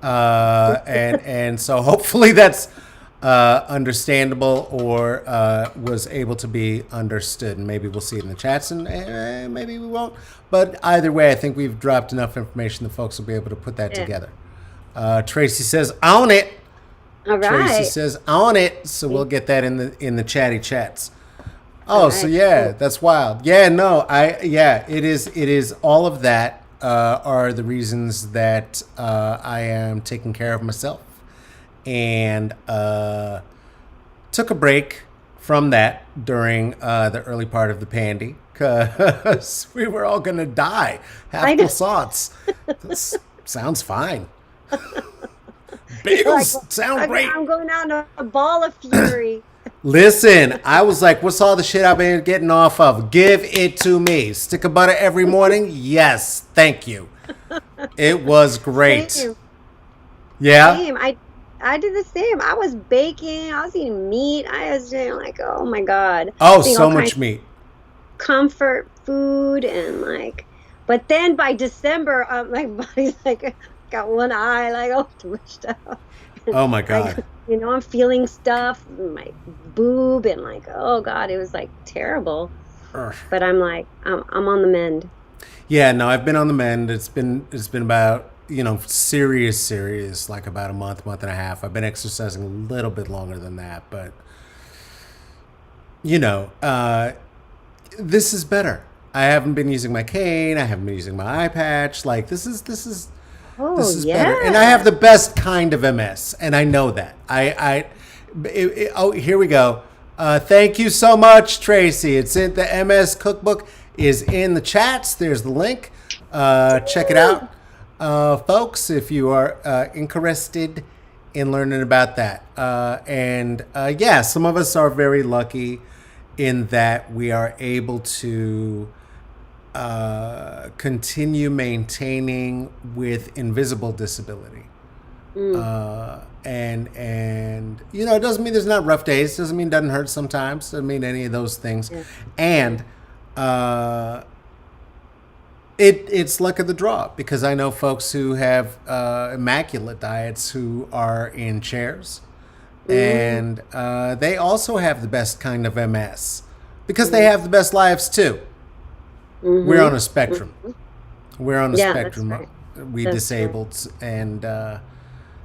and so hopefully that's understandable or was able to be understood. And maybe we'll see it in the chats, and maybe we won't. But either way, I think we've dropped enough information that folks will be able to put that together. Tracy says, "Own it." All right. Tracy says, "On it." So we'll get that in the chatty chats. Oh, right. So yeah, that's wild. Yeah, no, it is all of that are the reasons that I am taking care of myself, and took a break from that during the early part of the pandy because we were all gonna die. Half croissants. This sounds fine. Bagels sound great. I'm going out in a ball of fury. Listen, I was like, what's all the shit I've been getting off of? Give it to me. Stick of butter every morning? Yes, thank you. It was great. Same. Yeah? Same. I did the same. I was baking. I was eating meat. I was doing like, oh my God. Oh, so much meat. Comfort food and like, but then by December, my body's like, got one eye, like, oh, too much stuff. Oh my God. I'm feeling stuff in my boob and like, oh God, it was like terrible. Ugh. But I'm like, I'm on the mend. Yeah, no, I've been on the mend. It's been about, serious, like about a month and a half. I've been exercising a little bit longer than that, but this is better. I haven't been using my cane. I haven't been using my eye patch. Like this is better. And I have the best kind of MS, and I know that. Here we go. Thank you so much, Tracy. It's in the MS cookbook is in the chats. There's the link. Check it out, folks, if you are interested in learning about that. Some of us are very lucky in that we are able to continue maintaining with invisible disability. And it doesn't mean there's not rough days, doesn't mean it doesn't hurt sometimes, doesn't mean any of those things. Yeah. And it's luck of the draw, because I know folks who have immaculate diets who are in chairs, and they also have the best kind of MS because they have the best lives too. We're on a spectrum. We're on a spectrum. That's right. We that's disabled, right. And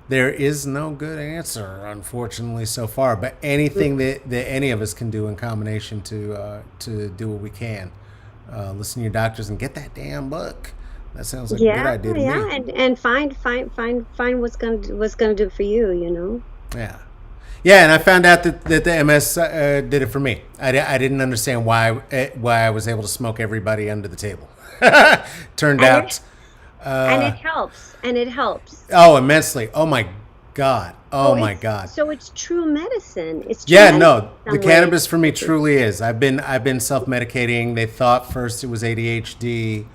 there is no good answer, unfortunately, so far. But anything that any of us can do in combination to do what we can, listen to your doctors and get that damn book. That sounds like a good idea to me. Yeah, and find what's gonna do for you. Yeah. Yeah, and I found out that the MS did it for me. I didn't understand why I was able to smoke everybody under the table. Turned out. And it helps. Oh, immensely. Oh, my God. Oh, my God. So it's true medicine. It's true medicine. No, the cannabis for me truly is. I've been self-medicating. They thought first it was ADHD,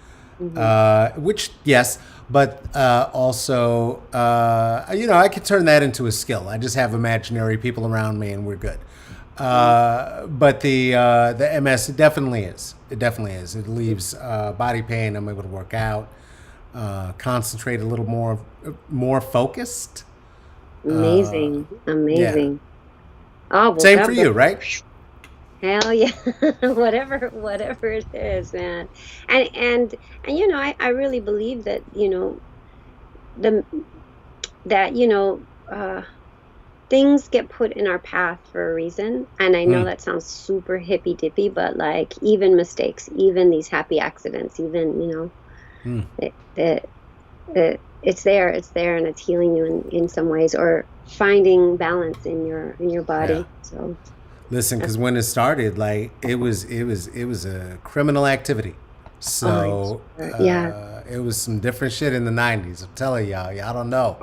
which, yes. But also, I could turn that into a skill. I just have imaginary people around me, and we're good. But the MS, it definitely is. It definitely is. It leaves body pain. I'm able to work out, concentrate a little more focused. Amazing. Yeah. Oh, well, same for you, right? Hell yeah. whatever it is, man. And I really believe that, things get put in our path for a reason. And I know that sounds super hippy dippy, but like even mistakes, even these happy accidents, even, it's there and it's healing you in some ways, or finding balance in your body. Yeah. So listen, because when it started, like it was a criminal activity. So it was some different shit in the 90s. I'm telling y'all don't know.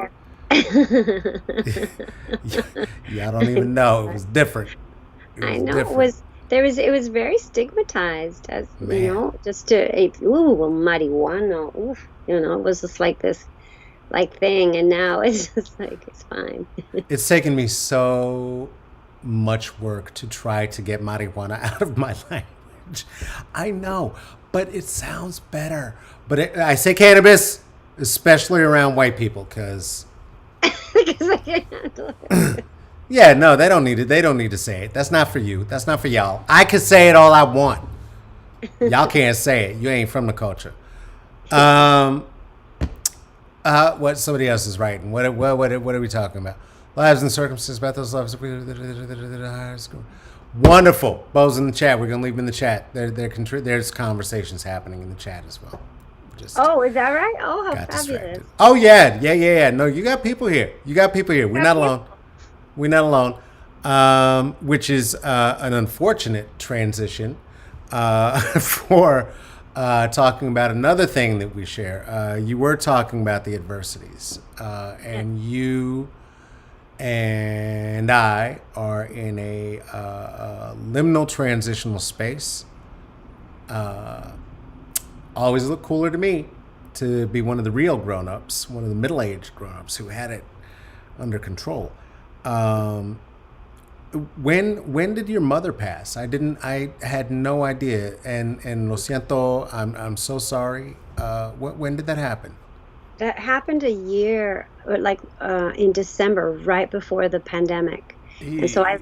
Y'all don't even know. It was different. I know different. It was very stigmatized as just to marijuana. It was just like this thing, and now it's just like it's fine. It's taken me so much work to try to get marijuana out of my language. I know, but it sounds better. But I say cannabis, especially around white people, because Because I can't handle it. yeah, no, they don't need it. They don't need to say it. That's not for you. That's not for y'all. I can say it all I want. Y'all can't say it. You ain't from the culture. What somebody else is writing? What are we talking about? Lives and circumstances about those lives. Wonderful. Bo's in the chat. We're gonna leave them in the chat. There's conversations happening in the chat as well. Just Oh, is that right? Oh, how got fabulous. distracted. Oh yeah. No, you got people here. We're not alone. We're not alone. Which is an unfortunate transition for talking about another thing that we share. You were talking about the adversities, and you and I are in a liminal transitional space. Always looked cooler to me to be one of the real grown-ups, one of the middle-aged grown-ups who had it under control. When did your mother pass? I had no idea. And lo siento, I'm so sorry. When did that happen? That happened a year, like in December, right before the pandemic. And so I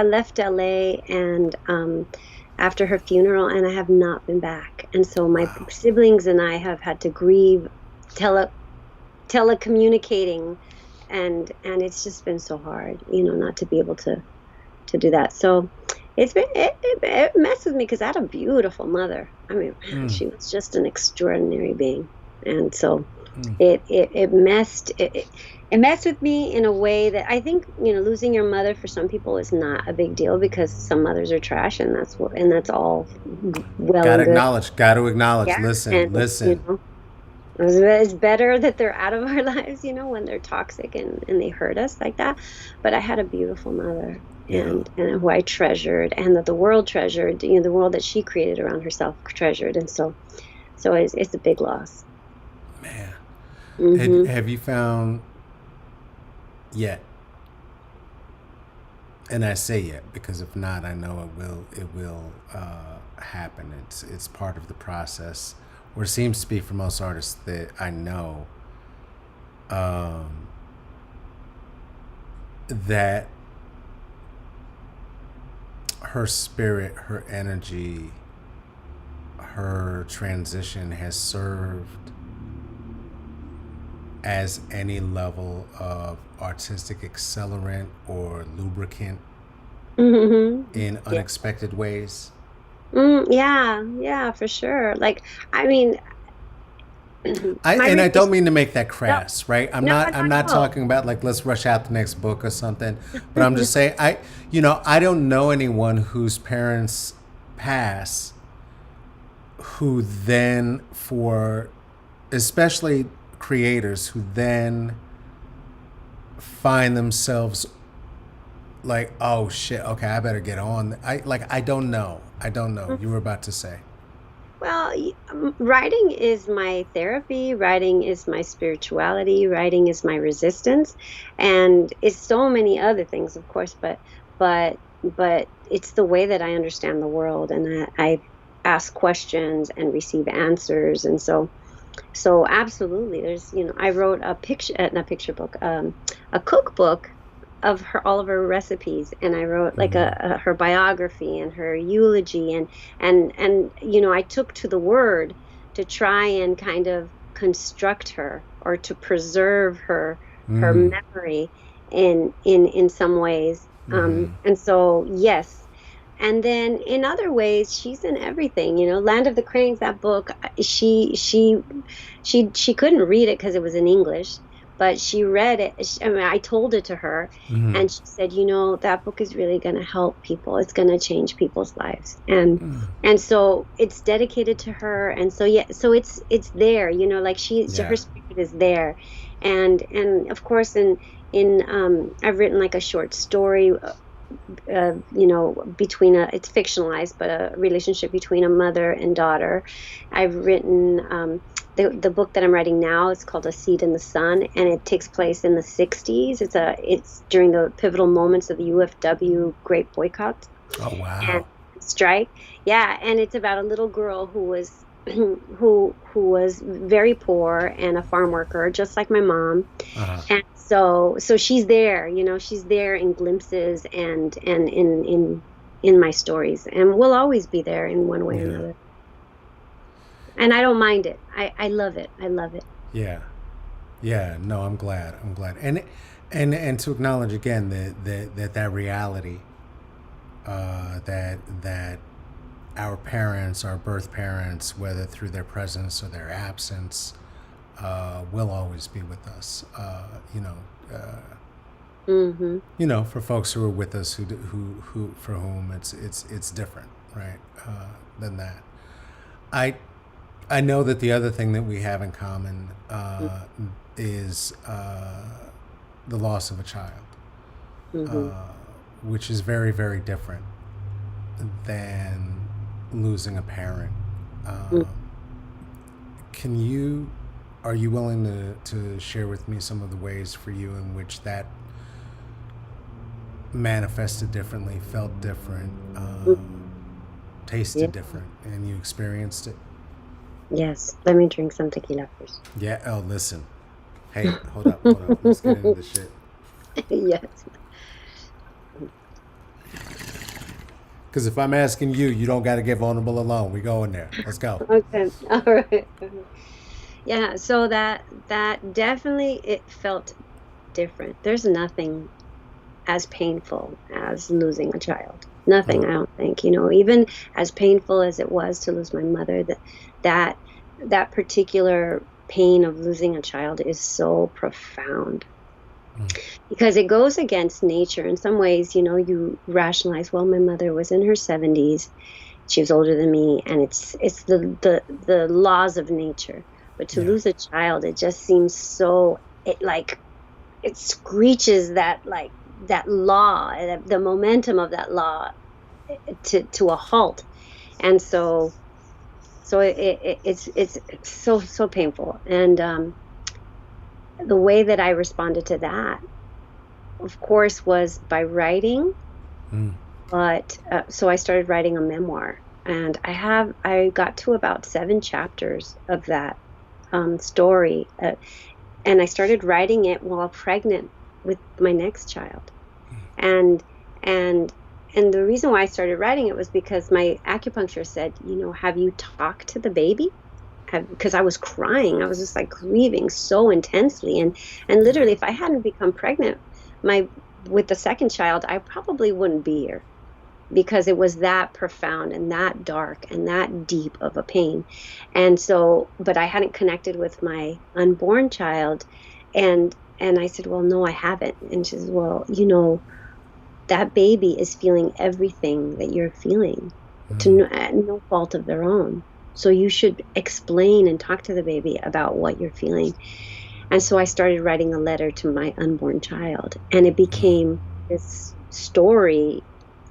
left LA and after her funeral, and I have not been back. And so my siblings and I have had to grieve, telecommunicating, and it's just been so hard, not to be able to do that. So it messed with me because I had a beautiful mother. I mean, she was just an extraordinary being, and so it messed with me in a way that I think losing your mother for some people is not a big deal because some mothers are trash, and that's all well. Gotta acknowledge. Yeah. Listen. It's better that they're out of our lives, when they're toxic and they hurt us like that. But I had a beautiful mother, and who I treasured, and that the world treasured. The world that she created around herself treasured, and so it's a big loss. Man, Mm-hmm. have you found yet? And I say yet because if not, I know it will happen. It's part of the process. Or seems to be for most artists that I know, that her spirit, her energy, her transition has served as any level of artistic accelerant or lubricant in unexpected ways. Yeah, for sure. Like, I mean, I don't mean to make that crass, right? I'm not at all. talking about like let's rush out the next book or something, but I'm just saying I don't know anyone whose parents pass who then especially creators who then find themselves like, oh shit, okay, I better get on. I don't know. You were about to say. Well, writing is my therapy. Writing is my spirituality. Writing is my resistance, and it's so many other things, of course. But it's the way that I understand the world, and that I ask questions and receive answers, and so absolutely. There's I wrote a a cookbook of all of her recipes, and I wrote like her biography and her eulogy, and I took to the word to try and kind of construct her or to preserve her memory in some ways, and so yes. And then in other ways, she's in everything. Land of the Cranes, that book, she couldn't read it because it was in English. But she read it. I told it to her, and she said, that book is really going to help people. It's going to change people's lives, and so it's dedicated to her. And so so it's there. Her spirit is there, and of course, in I've written like a short story. It's fictionalized, but a relationship between a mother and daughter. I've written. The book that I'm writing now is called A Seed in the Sun, and it takes place in the 60s. It's during the pivotal moments of the UFW Great Boycott. Oh, wow. And strike. Yeah, and it's about a little girl who was who was very poor and a farm worker, just like my mom. Uh-huh. And so she's there, she's there in glimpses and in my stories, and will always be there in one way or Yeah. another. And I don't mind it. I love it. I love it. Yeah. Yeah. No, I'm glad. I'm glad. And to acknowledge again that reality, that our parents, our birth parents, whether through their presence or their absence, will always be with us. Hmm. For folks who are with us, who for whom it's different, right? Than that. I I know that the other thing that we have in common is the loss of a child, Hmm. which is very, very different than losing a parent. Um, can you, are you willing to share with me some of the ways for you in which that manifested differently, felt different, Yeah. tasted different, and you experienced it? Yes. Let me drink some tequila first. Yeah. Oh, listen. Hey, hold up, hold up. Let's get into the shit. Yes. Because if I'm asking you, you don't got to get vulnerable alone. We go in there. Let's go. Okay. All right. Yeah. So that definitely it felt different. There's nothing as painful as losing a child. Nothing, I don't think. Even as painful as it was to lose my mother, that that particular pain of losing a child is so profound because it goes against nature. In some ways, you rationalize, well, my mother was in her 70s. She was older than me, and it's the laws of nature. But to Yeah. lose a child, it just seems so it screeches that law, the momentum of that law to a halt. And so it's so painful. And the way that I responded to that, of course, was by writing. Mm. But so I started writing a memoir, and I got to about 7 chapters of that story, and I started writing it while pregnant with my next child. And and and the reason why I started writing it was because my acupuncturist said, have you talked to the baby? Because I was crying. I was just like grieving so intensely. And literally, if I hadn't become pregnant my with the second child, I probably wouldn't be here because it was that profound and that dark and that deep of a pain. And so, but I hadn't connected with my unborn child. And I said, well, no, I haven't. And she says, well, that baby is feeling everything that you're feeling to at no fault of their own. So you should explain and talk to the baby about what you're feeling. And so I started writing a letter to my unborn child, and it became this story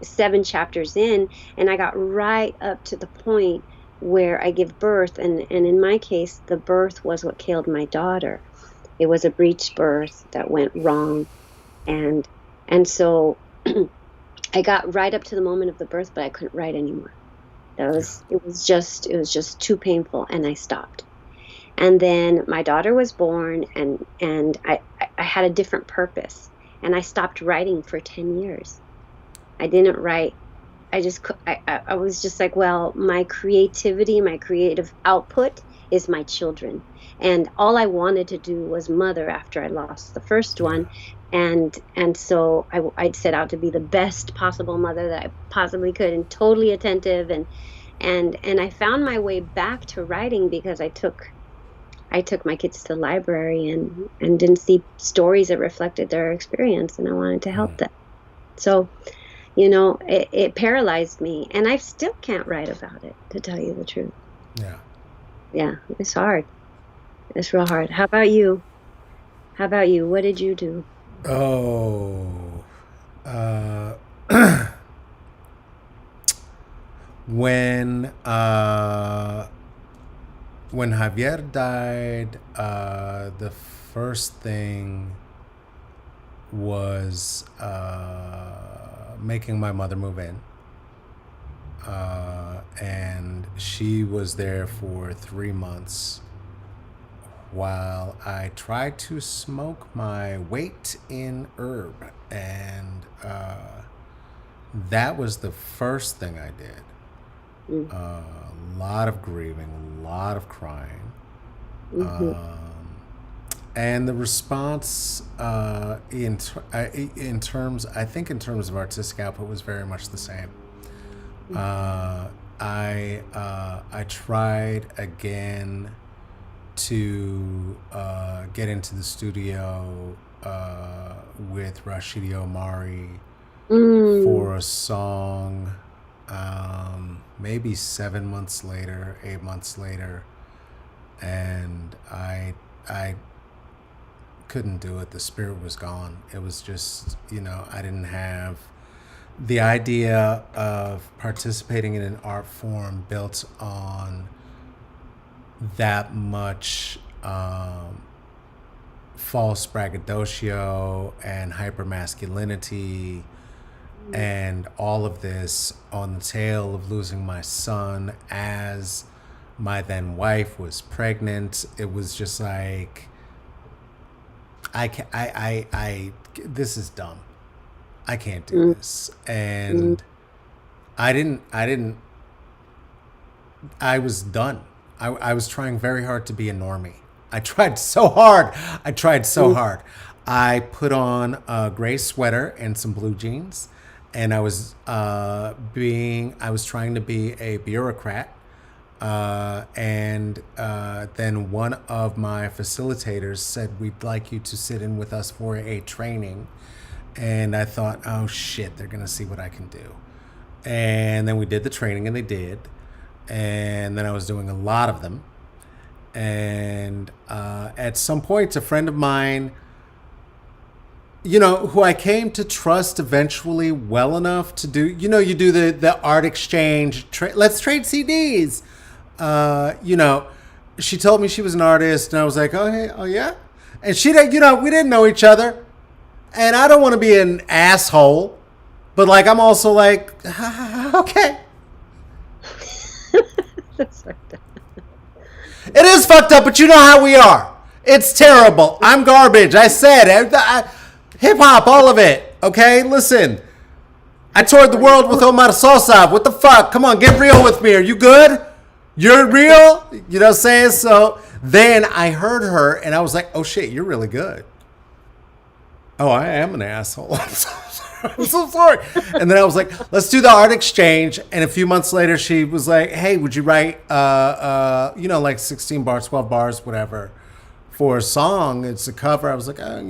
7 chapters in, and I got right up to the point where I give birth, and in my case, the birth was what killed my daughter. It was a breech birth that went wrong, and so I got right up to the moment of the birth, but I couldn't write anymore. Yeah. It was just too painful, and I stopped. And then my daughter was born, and I had a different purpose, and I stopped writing for 10 years. I didn't write. I was just like, well, my creativity, my creative output is my children. And all I wanted to do was mother after I lost the first Yeah. one. And so I'd set out to be the best possible mother that I possibly could, and totally attentive. And I found my way back to writing because I took my kids to the library and didn't see stories that reflected their experience, and I wanted to help them. So, it paralyzed me, and I still can't write about it, to tell you the truth. Yeah. Yeah, it's hard. It's real hard. How about you? How about you? What did you do? Oh. Uh, when uh, when Javier died, the first thing was making my mother move in. and she was there for 3 months while I tried to smoke my weight in herb. And that was the first thing I did. A lot of grieving, a lot of crying. And the response in terms, I think in terms of artistic output, was very much the same. I tried again to get into the studio with Rashidi Omari for a song, maybe 7 months later, 8 months later, and I couldn't do it. The spirit was gone. It was just, I didn't have the idea of participating in an art form built on that much false braggadocio and hypermasculinity and all of this on the tail of losing my son as my then wife was pregnant. It was just like, this is dumb. I can't do this. And I was done. I was trying very hard to be a normie. I tried so hard. I put on a gray sweater and some blue jeans, and I was trying to be a bureaucrat. And then one of my facilitators said, "We'd like you to sit in with us for a training." And I thought, oh shit, they're going to see what I can do. And then we did the training, and they did. And then I was doing a lot of them. And at some point, a friend of mine, who I came to trust eventually well enough to do, you do the art exchange, let's trade CDs. She told me she was an artist, and I was like, oh, hey, oh yeah? And she, we didn't know each other. And I don't want to be an asshole, but I'm also like, okay. That's fucked up. It is fucked up, but you know how we are. It's terrible. I'm garbage. I said hip hop, all of it. Okay, listen. I toured the world with Omar Sosa. What the fuck? Come on, get real with me. Are you good? You're real? You know what I'm saying? So then I heard her, and I was like, oh shit, you're really good. Oh, I am an asshole. I'm so sorry. And then I was like, let's do the art exchange. And a few months later, she was like, hey, would you write, 16 bars, 12 bars, whatever, for a song? It's a cover. I was like, all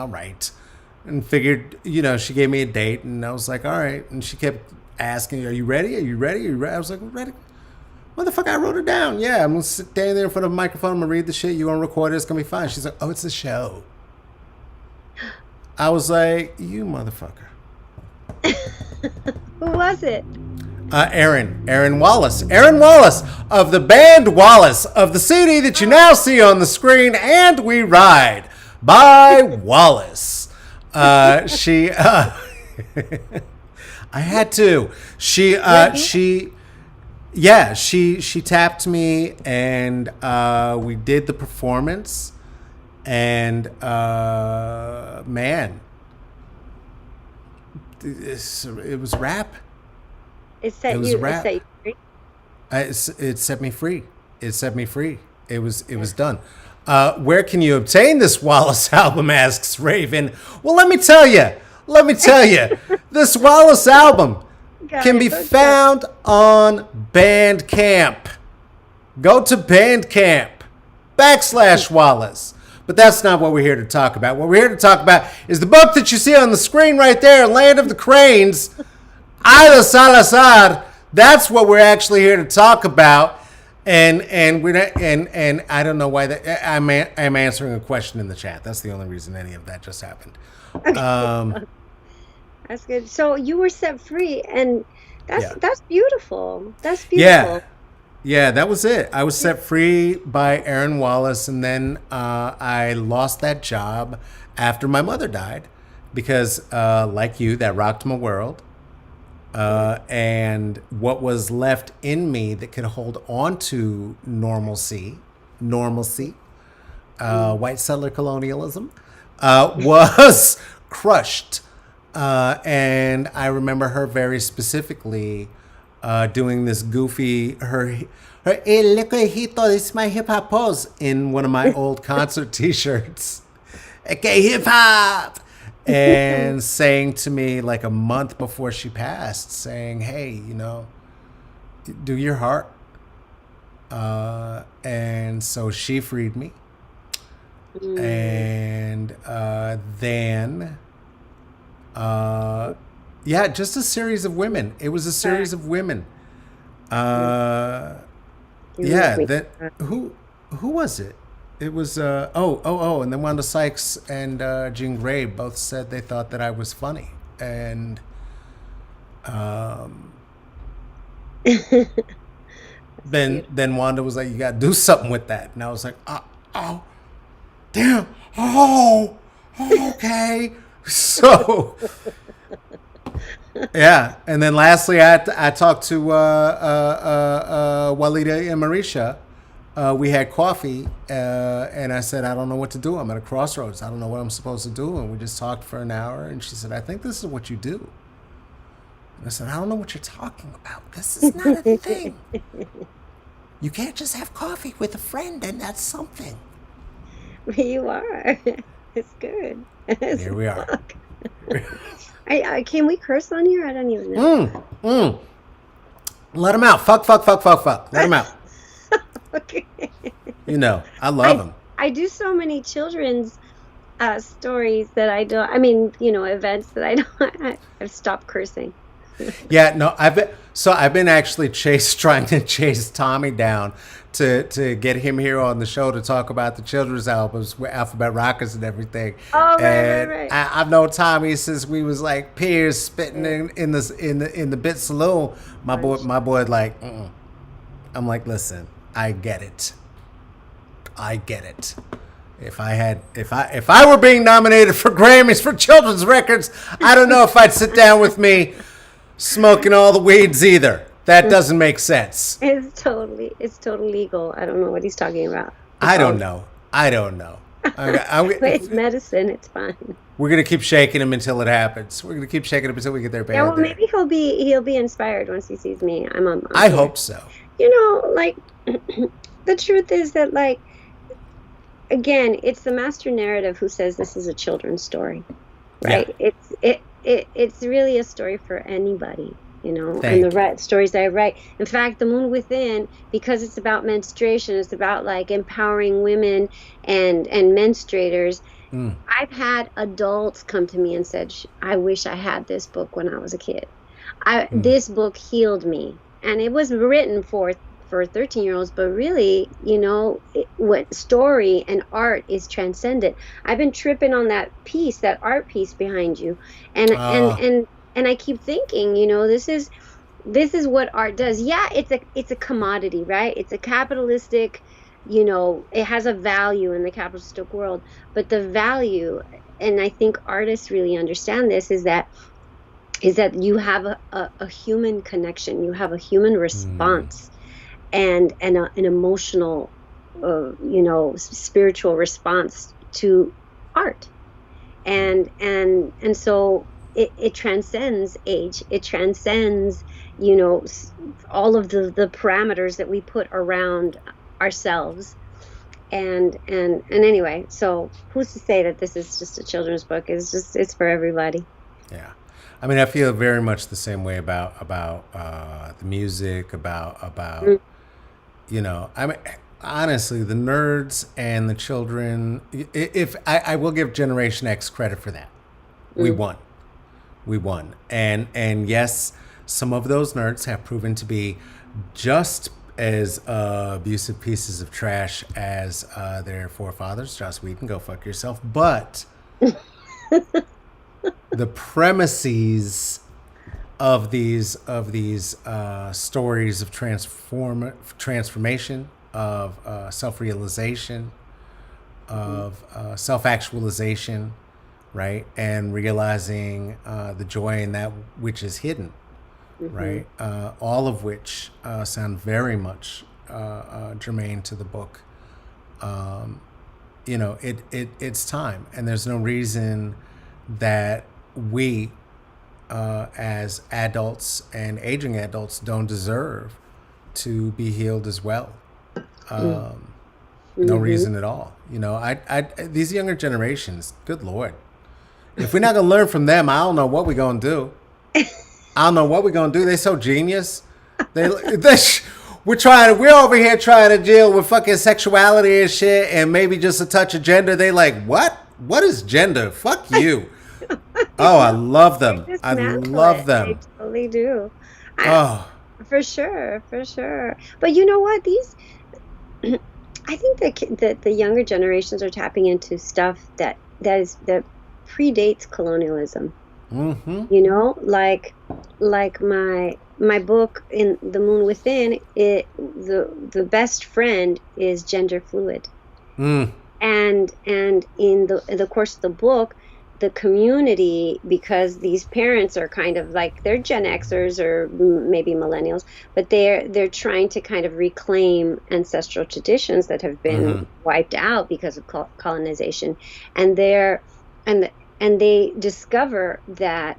right. And figured, she gave me a date, and I was like, all right. And she kept asking, are you ready? Are you ready? Are you ready? I was like, ready. Motherfucker, I wrote it down. Yeah, I'm going to sit down there in front of a microphone. I'm going to read the shit. You're going to record it. It's going to be fine. She's like, oh, it's a show. I was like, you motherfucker. Who was it? Aaron Wallace. Aaron Wallace of the band Wallace, of the CD that you now see on the screen, And We Ride by Wallace. She I had to. She tapped me, and we did the performance. And man, it was rap. It set you free. It set me free. It set me free. It was done. Where can you obtain this Wallace album? Asks Raven. Well, let me tell you. This Wallace album can be found on Bandcamp. Go to Bandcamp /Wallace. But that's not what we're here to talk about. What we're here to talk about is the book that you see on the screen right there, Land of the Cranes, Aida Salazar. That's what we're actually here to talk about. And we're not, and I don't know why that I'm answering a question in the chat. That's the only reason any of that just happened. That's good. So you were set free, and that's beautiful. That's beautiful. Yeah, that was it. I was set free by Aaron Wallace, and then I lost that job after my mother died because, like you, that rocked my world. And what was left in me that could hold on to normalcy, white settler colonialism, was crushed. And I remember her very specifically doing this goofy, hey, look, hijito, this is my hip hop pose in one of my old concert t-shirts. Okay, hip hop. And saying to me like a month before she passed, saying, hey, you know, do your heart. And so she freed me. And then, yeah, just a series of women. It was a series of women. Yeah, that who was it? It was and then Wanda Sykes and Jean Grey both said they thought that I was funny, and then Wanda was like, "You got to do something with that," and I was like, "Oh, damn, okay." So yeah, and then lastly, I talked to Walida and Marisha. We had coffee, and I said, I don't know what to do. I'm at a crossroads. I don't know what I'm supposed to do. And we just talked for an hour, and she said, I think this is what you do. And I said, I don't know what you're talking about. This is not a thing. You can't just have coffee with a friend, and that's something. You are. It's good. Here we are. Can we curse on here? I don't even know. Let him out. Fuck. Let him out. Okay. You know, I love him. I do so many children's stories that I don't. I mean, you know, events that I don't. I've stopped cursing. Yeah, no, I've been actually trying to chase Tommy down to get him here on the show to talk about the children's albums with Alphabet Rockers and everything. Oh, and right. I've known Tommy since we was like peers spitting in the Bit Saloon. My boy, like, I'm like, listen. I get it. If I were being nominated for Grammys for children's records, I don't know if I'd sit down with me smoking all the weeds either. That doesn't make sense. It's totally legal. I don't know what he's talking about. I don't know. It's medicine. It's fine. We're gonna keep shaking him until it happens. We're gonna keep shaking him until we get their band. Yeah, well, maybe he'll be inspired once he sees me. I hope so. You know, like the truth is that, like, again, it's the master narrative who says this is a children's story, right? Yeah. It's really a story for anybody, you know. And the stories I write. In fact, The Moon Within, because it's about menstruation, it's about like empowering women and menstruators. I've had adults come to me and said, I wish I had this book when I was a kid. This book healed me. And it was written for 13-year-olds, but really, you know, what story and art is transcendent. I've been tripping on that art piece behind you, and I keep thinking, you know, this is what art does. Yeah, it's a commodity, right? It's a capitalistic, you know, it has a value in the capitalistic world, but the value, and I think artists really understand this, is that you have a human connection, you have a human response, and an emotional, you know, spiritual response to art, and so it transcends age, it transcends, you know, all of the parameters that we put around ourselves, and anyway, so who's to say that this is just a children's book? It's for everybody. Yeah. I mean, I feel very much the same way about the music, about you know, I mean, honestly, the nerds and the children. If I will give Generation X credit for that, we won, and yes, some of those nerds have proven to be just as abusive pieces of trash as their forefathers. Joss Whedon, go fuck yourself, but. The premises of these stories of transformation, of self-realization, of self-actualization, right, and realizing the joy in that which is hidden, right? All of which sound very much germane to the book. It's time, and there's no reason that we, as adults and aging adults, don't deserve to be healed as well. No reason at all. These younger generations, good Lord, if we're not gonna learn from them, I don't know what we're gonna do. I don't know what we're gonna do. They're so genius. We're over here trying to deal with fucking sexuality and shit, and maybe just a touch of gender. They like, what? What is gender? Fuck you. Oh, I love them. I love them. I totally do. For sure. But you know what? I think that the younger generations are tapping into stuff that predates colonialism. Like my book in The Moon Within, the best friend is gender fluid. And in the course of the book, the community, because these parents are kind of like, they're Gen Xers or maybe millennials, but they're trying to kind of reclaim ancestral traditions that have been wiped out because of colonization, and they discover that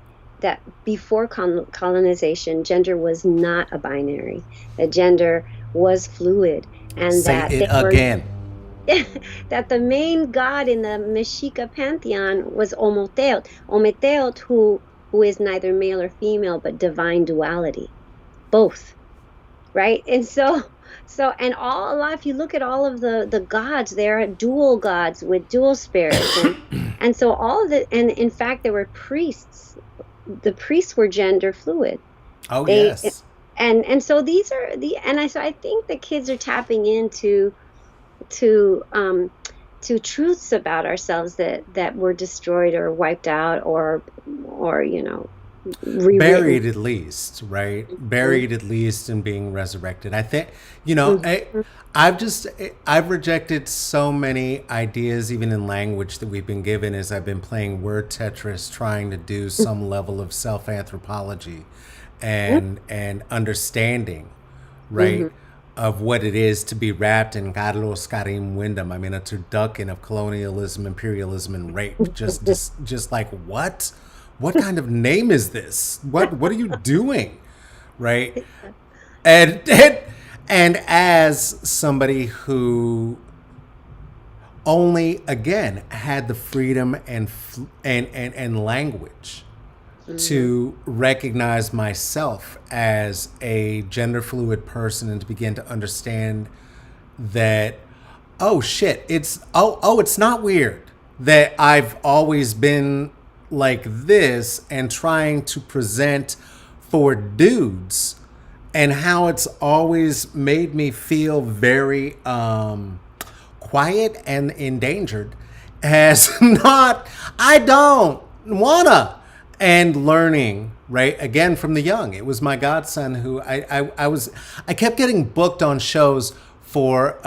before colonization, gender was not a binary, that gender was fluid, and that the main god in the Mexica pantheon was Ometeotl, who is neither male or female, but divine duality, both, right? And so if you look at all of the gods, there are dual gods with dual spirits, and so all of it, and in fact there were priests. The priests were gender fluid. Yes. And so these are so I think the kids are tapping into truths about ourselves that were destroyed or wiped out or rewritten. Buried at least, right? Buried at least and being resurrected. I think, I've rejected so many ideas, even in language, that we've been given as I've been playing word Tetris, trying to do some level of self-anthropology and understanding, right? Of what it is to be wrapped in Carlos Karim Wyndham. I mean, a turducken of colonialism, imperialism, and rape. Just like, what? What kind of name is this? What are you doing? Right? And as somebody who only, again, had the freedom and language to recognize myself as a gender fluid person and to begin to understand that, it's not weird that I've always been like this and trying to present for dudes, and how it's always made me feel very quiet and endangered I don't wanna. And learning, right, again from the young. It was my godson who I kept getting booked on shows for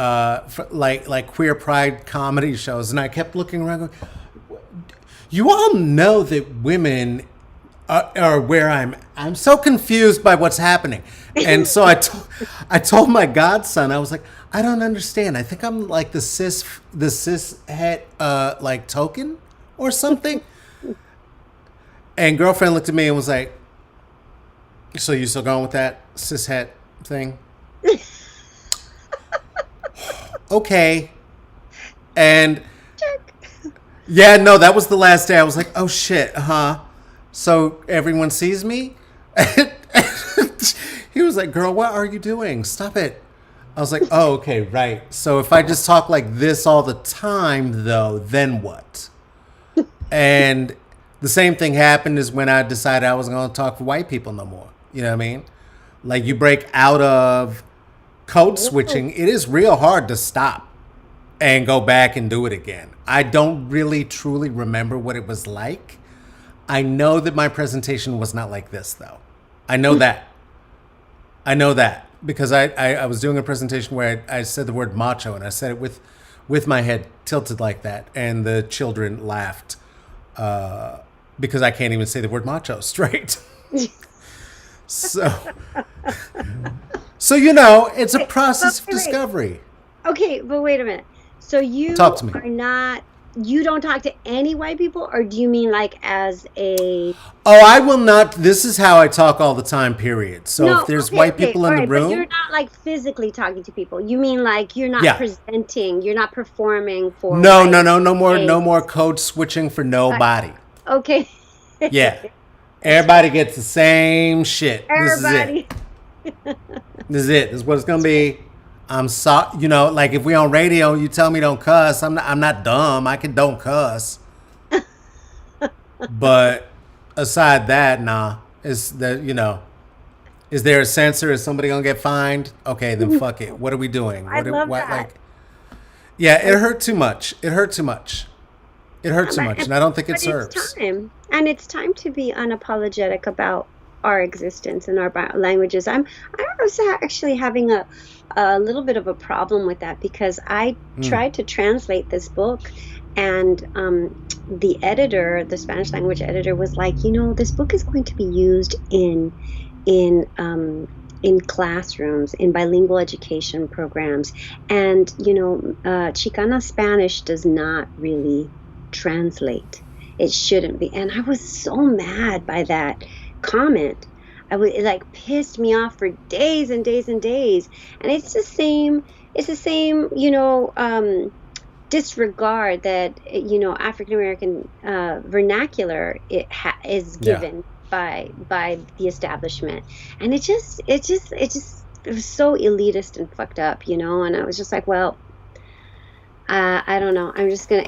like queer pride comedy shows, and I kept looking around going, you all know that women are where I'm so confused by what's happening. And so I told my godson, I was like, I don't understand. I think I'm like the cis het like token or something. And girlfriend looked at me and was like, so you still going with that cis het thing? Okay. And yeah, no, that was the last day. I was like, oh shit, so everyone sees me? He was like, girl, what are you doing? Stop it. I was like, oh, okay, right. So if I just talk like this all the time, though, then what? And the same thing happened is when I decided I wasn't going to talk for white people no more. You know what I mean? Like, you break out of code switching, it is real hard to stop and go back and do it again. I don't really truly remember what it was like. I know that my presentation was not like this, though. I know that. Because I was doing a presentation where I said the word macho, and I said it with my head tilted like that, and the children laughed because I can't even say the word macho straight. So, so you know, it's a process of Wait. discovery. Okay, but wait a minute. So you Talk to me. are not, you don't talk to any white people, or do you mean like as a? Oh, I will not. This is how I talk all the time, period. So No, if there's okay, white okay, people all in the right, but you're room, not like physically talking to people. You mean like you're not yeah. presenting, you're not performing for No, white no, no, no more, gays. no more code switching for nobody. Okay. Yeah. Everybody gets the same shit. This is it. Everybody. This is it. This is what it's gonna be. I'm sorry, you know, like if we on radio, you tell me don't cuss. I'm not dumb. I can don't cuss. But aside that, nah. Is that, you know, is there a censor? Is somebody gonna get fined? Okay, then fuck it. What are we doing? I love what that. like? Yeah, it hurt too much. It hurt too much. It hurt too much, and I don't think it But serves. it's time, and it's time to be unapologetic about our existence and our languages. I was actually having a little bit of a problem with that because I tried to translate this book, and the editor, the Spanish language editor, was like, you know, this book is going to be used in classrooms, in bilingual education programs, and you know, Chicana Spanish does not really translate. It shouldn't be. And I was so mad by that comment. It like pissed me off for days and days and days. And it's the same, you know, disregard that, you know, African American vernacular is given by the establishment. And it was so elitist and fucked up, you know. And I was just like, well, I don't know. I'm just gonna,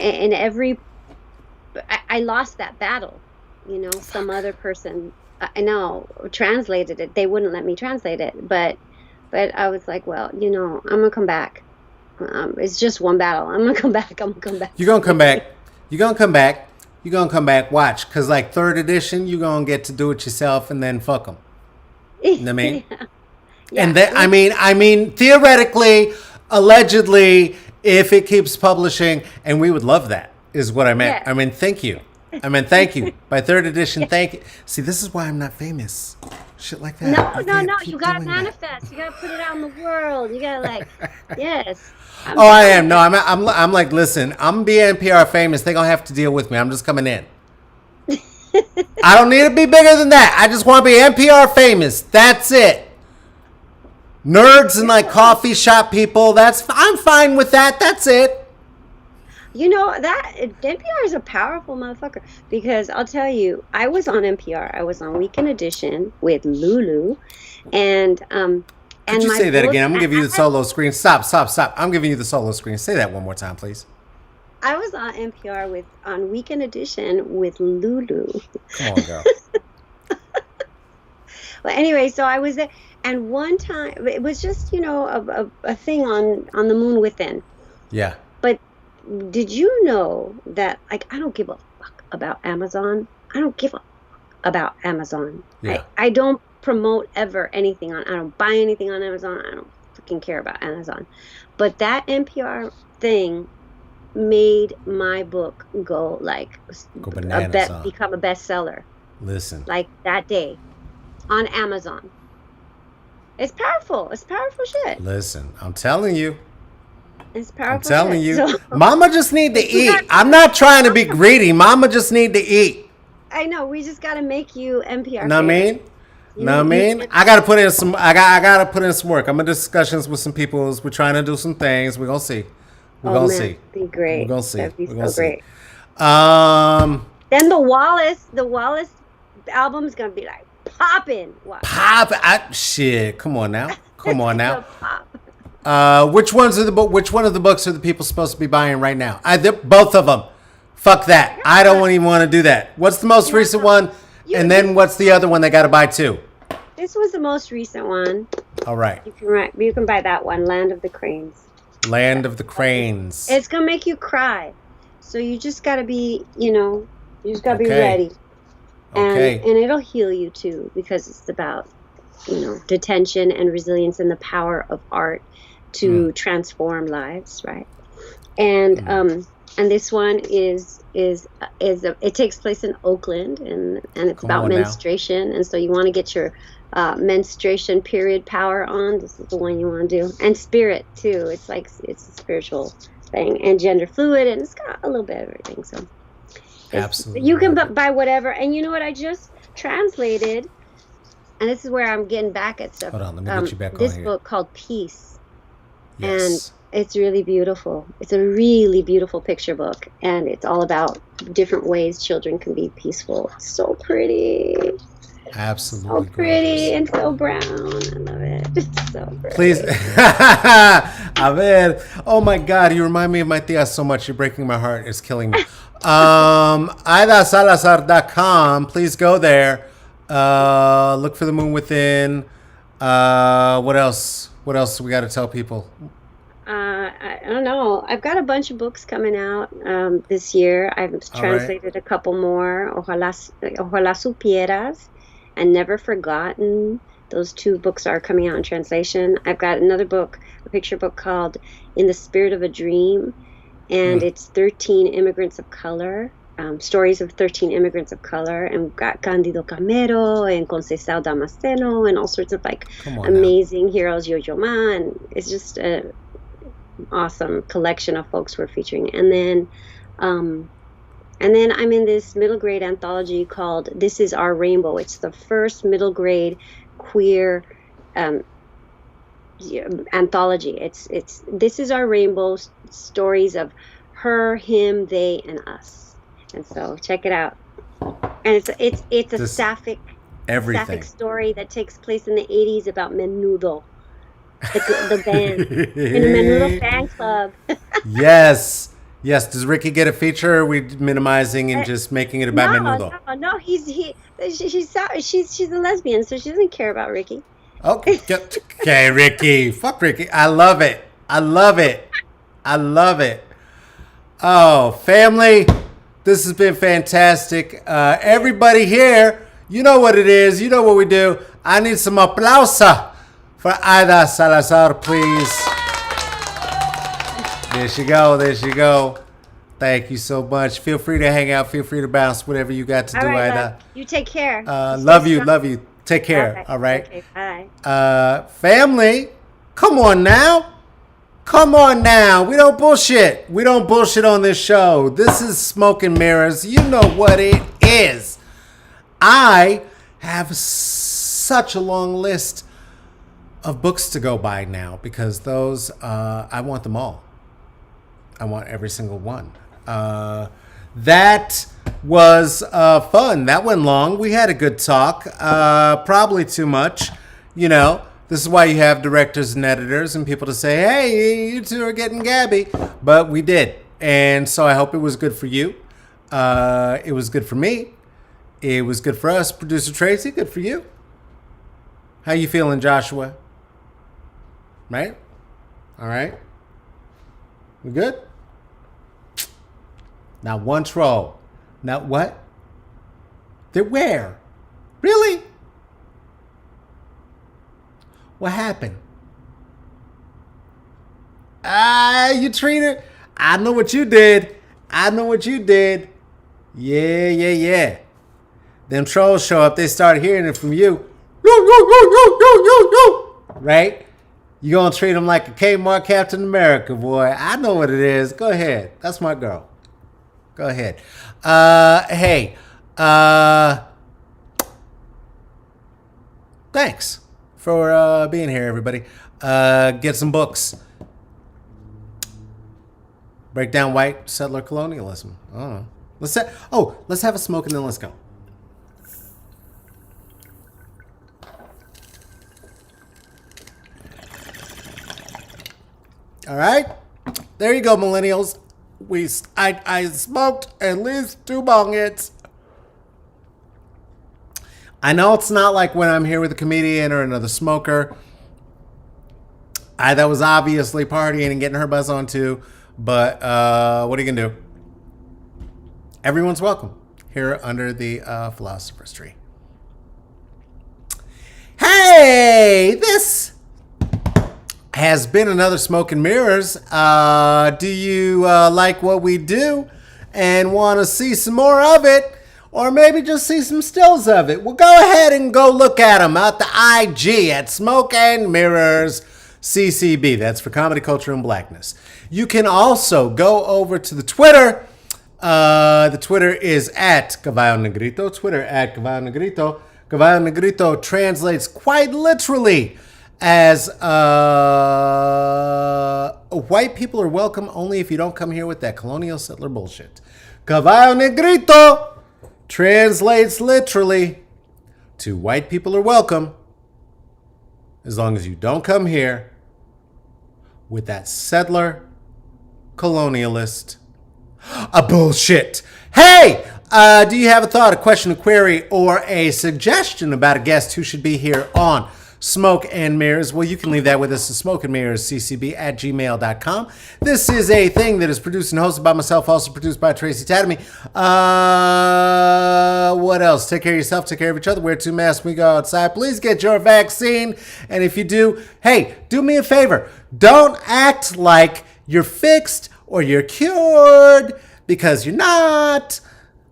I lost that battle, you know. Some other person, I know, translated it. They wouldn't let me translate it, but I was like, well, you know, I'm gonna come back. It's just one battle. I'm gonna come back. I'm gonna come back. You're gonna come back. You're gonna come back. You're gonna come back. Watch, cause like third edition, you're gonna get to do it yourself and then fuck them. You know what I mean? Yeah. And then I mean, theoretically, allegedly, if it keeps publishing, and we would love that, is what I meant. Yeah. I mean, thank you. Thank you. By third edition, thank you. See, this is why I'm not famous. Shit like that. No. You gotta manifest. You gotta put it out in the world. You gotta like, yes. I am. No, I'm like, listen, I'm being NPR famous. They're gonna have to deal with me. I'm just coming in. I don't need to be bigger than that. I just want to be NPR famous. That's it. Nerds and like coffee shop people. I'm fine with that. That's it. You know, that NPR is a powerful motherfucker, because I'll tell you, I was on NPR. I was on Weekend Edition with Lulu, and Could you say that again? I'm gonna give you the solo screen. Stop. I'm giving you the solo screen. Say that one more time, please. I was on NPR on Weekend Edition with Lulu. Come on, girl. Well, anyway, so I was there, and one time it was just, you know, a thing on the Moon Within. Yeah. But did you know that, like, I don't give a fuck about Amazon. I don't give a fuck about Amazon. Yeah. I don't promote ever anything I don't buy anything on Amazon. I don't fucking care about Amazon. But that NPR thing made my book go bananas, become a bestseller. Listen. Like that day on Amazon. It's powerful. It's powerful shit. Listen, I'm telling you. It's powerful. I'm telling you. So, Mama just need to eat. I'm not trying to be greedy. Mama just need to eat. I know. We just got to make you NPR. Know what I mean? Know what I mean? I gotta put in some. I gotta put in some work. I'm in discussions with some people. We're trying to do some things. We're gonna see. We're gonna see. Be great. We're gonna see. That'd be We're gonna so great. See. Then the Wallace album is gonna be like popping. Pop. Shit. Come on now. Come on now. Pop. Which one of the books are the people supposed to be buying right now? Both of them. Fuck that. I don't even want to do that. What's the most recent one? And then what's the other one they got to buy too? This was the most recent one. All right. You can buy that one, Land of the Cranes. Land of the Cranes. It's gonna make you cry. So you just gotta be, be ready. And it'll heal you too, because it's about, detention and resilience and the power of art to transform lives, right? And and this one it takes place in Oakland, and it's about menstruation, and so you want to get your menstruation period power on. This is the one you want to do. And spirit too. It's like it's a spiritual thing. And gender fluid, and it's got a little bit of everything. So Absolutely. you can buy whatever. And you know what? I just translated, and this is where I'm getting back at stuff. Hold on, let me get you back on this here. book called Peace. Yes. And it's really beautiful. It's a really beautiful picture book, and it's all about different ways children can be peaceful. It's so pretty. Absolutely. So pretty gorgeous. and so brown. I love it. It's so pretty. Please. A ver. Oh my God, you remind me of my tia so much. You're breaking my heart. It's killing me. AidaSalazar.com. Please go there. Look for The Moon Within. What else? What else we got to tell people? I don't know. I've got a bunch of books coming out this year. I've translated a couple more. Ojalá supieras and Never Forgotten. Those two books are coming out in translation. I've got another book, a picture book called In the Spirit of a Dream, and it's 13 immigrants of color, stories of 13 immigrants of color, and we've got Cándido Camero and Conceição Damasceno and all sorts of like amazing heroes, Yo-Yo Ma, and it's just a awesome collection of folks we're featuring. And then I'm in this middle grade anthology called This Is Our Rainbow. It's the first middle grade queer anthology. It's This Is Our Rainbow, stories of her, him, they, and us. And so check it out. And it's a sapphic story that takes place in the 80s about Menudo. The band in the Menudo fan club. Yes. Does Ricky get a feature? Or are we minimizing and just making it about Menudo? No. She's a lesbian, so she doesn't care about Ricky. Okay, Ricky. Fuck Ricky. I love it. Oh, family, this has been fantastic. Everybody here, you know what it is. You know what we do. I need some aplausa for Aida Salazar, please. There she go. Thank you so much. Feel free to hang out. Feel free to bounce. Whatever you got to do, right, Aida. love. You take care. Love you. Take care. Okay. All right. Okay, bye. Family, come on now. We don't bullshit. We don't bullshit on this show. This is Smoke and Mirrors. You know what it is. I have such a long list of books to go by now because those, I want them all. I want every single one. That was fun. That went long. We had a good talk. Probably too much. You know, this is why you have directors and editors and people to say, hey, you two are getting gabby. But we did. And so I hope it was good for you. It was good for me. It was good for us. Producer Tracy, good for you. How you feeling, Joshua? Right? All right. We good? Not one troll. Not what? They're where? Really? What happened? You treated. I know what you did. Yeah. Them trolls show up. They start hearing it from you. Right? You gonna treat them like a Kmart Captain America, boy. I know what it is. Go ahead. That's my girl. Go ahead. Hey. Thanks for being here, everybody. Get some books. Break down white settler colonialism. I don't know. Let's have a smoke and then let's go. All right, there you go, millennials. I smoked at least 2 bong hits. I know it's not like when I'm here with a comedian or another smoker. That was obviously partying and getting her buzz on too. But what are you gonna do? Everyone's welcome here under the philosopher's tree. Hey, this has been another Smoke and Mirrors. Do you like what we do and want to see some more of it? or maybe just see some stills of it, well, go ahead and go look at them at the IG at Smoke and Mirrors CCB. That's for Comedy, Culture, and Blackness. You can also go over to the Twitter. The Twitter is at Caballo Negrito. Twitter at Caballo Negrito. Caballo Negrito translates quite literally as white people are welcome only if you don't come here with that colonial settler bullshit. Caballo Negrito translates literally to white people are welcome as long as you don't come here with that settler colonialist bullshit. Hey, do you have a thought, a question, a query, or a suggestion about a guest who should be here on Smoke and Mirrors? Well, you can leave that with us at smokeandmirrorsccb@gmail.com. This is a thing that is produced and hosted by myself, also produced by Tracy Tatamy. What else? Take care of yourself, take care of each other, wear 2 masks when we go outside. Please get your vaccine. And if you do, hey, do me a favor. Don't act like you're fixed or you're cured, because you're not.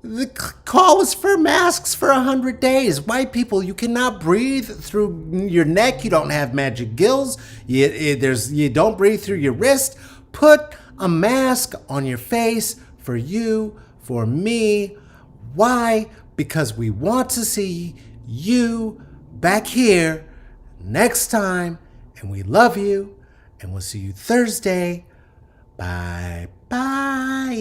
The call was for masks for 100 days. White people, you cannot breathe through your neck. You don't have magic gills. You don't breathe through your wrist. Put a mask on your face for you, for me. Why? Because we want to see you back here next time. And we love you. And we'll see you Thursday. Bye. Bye.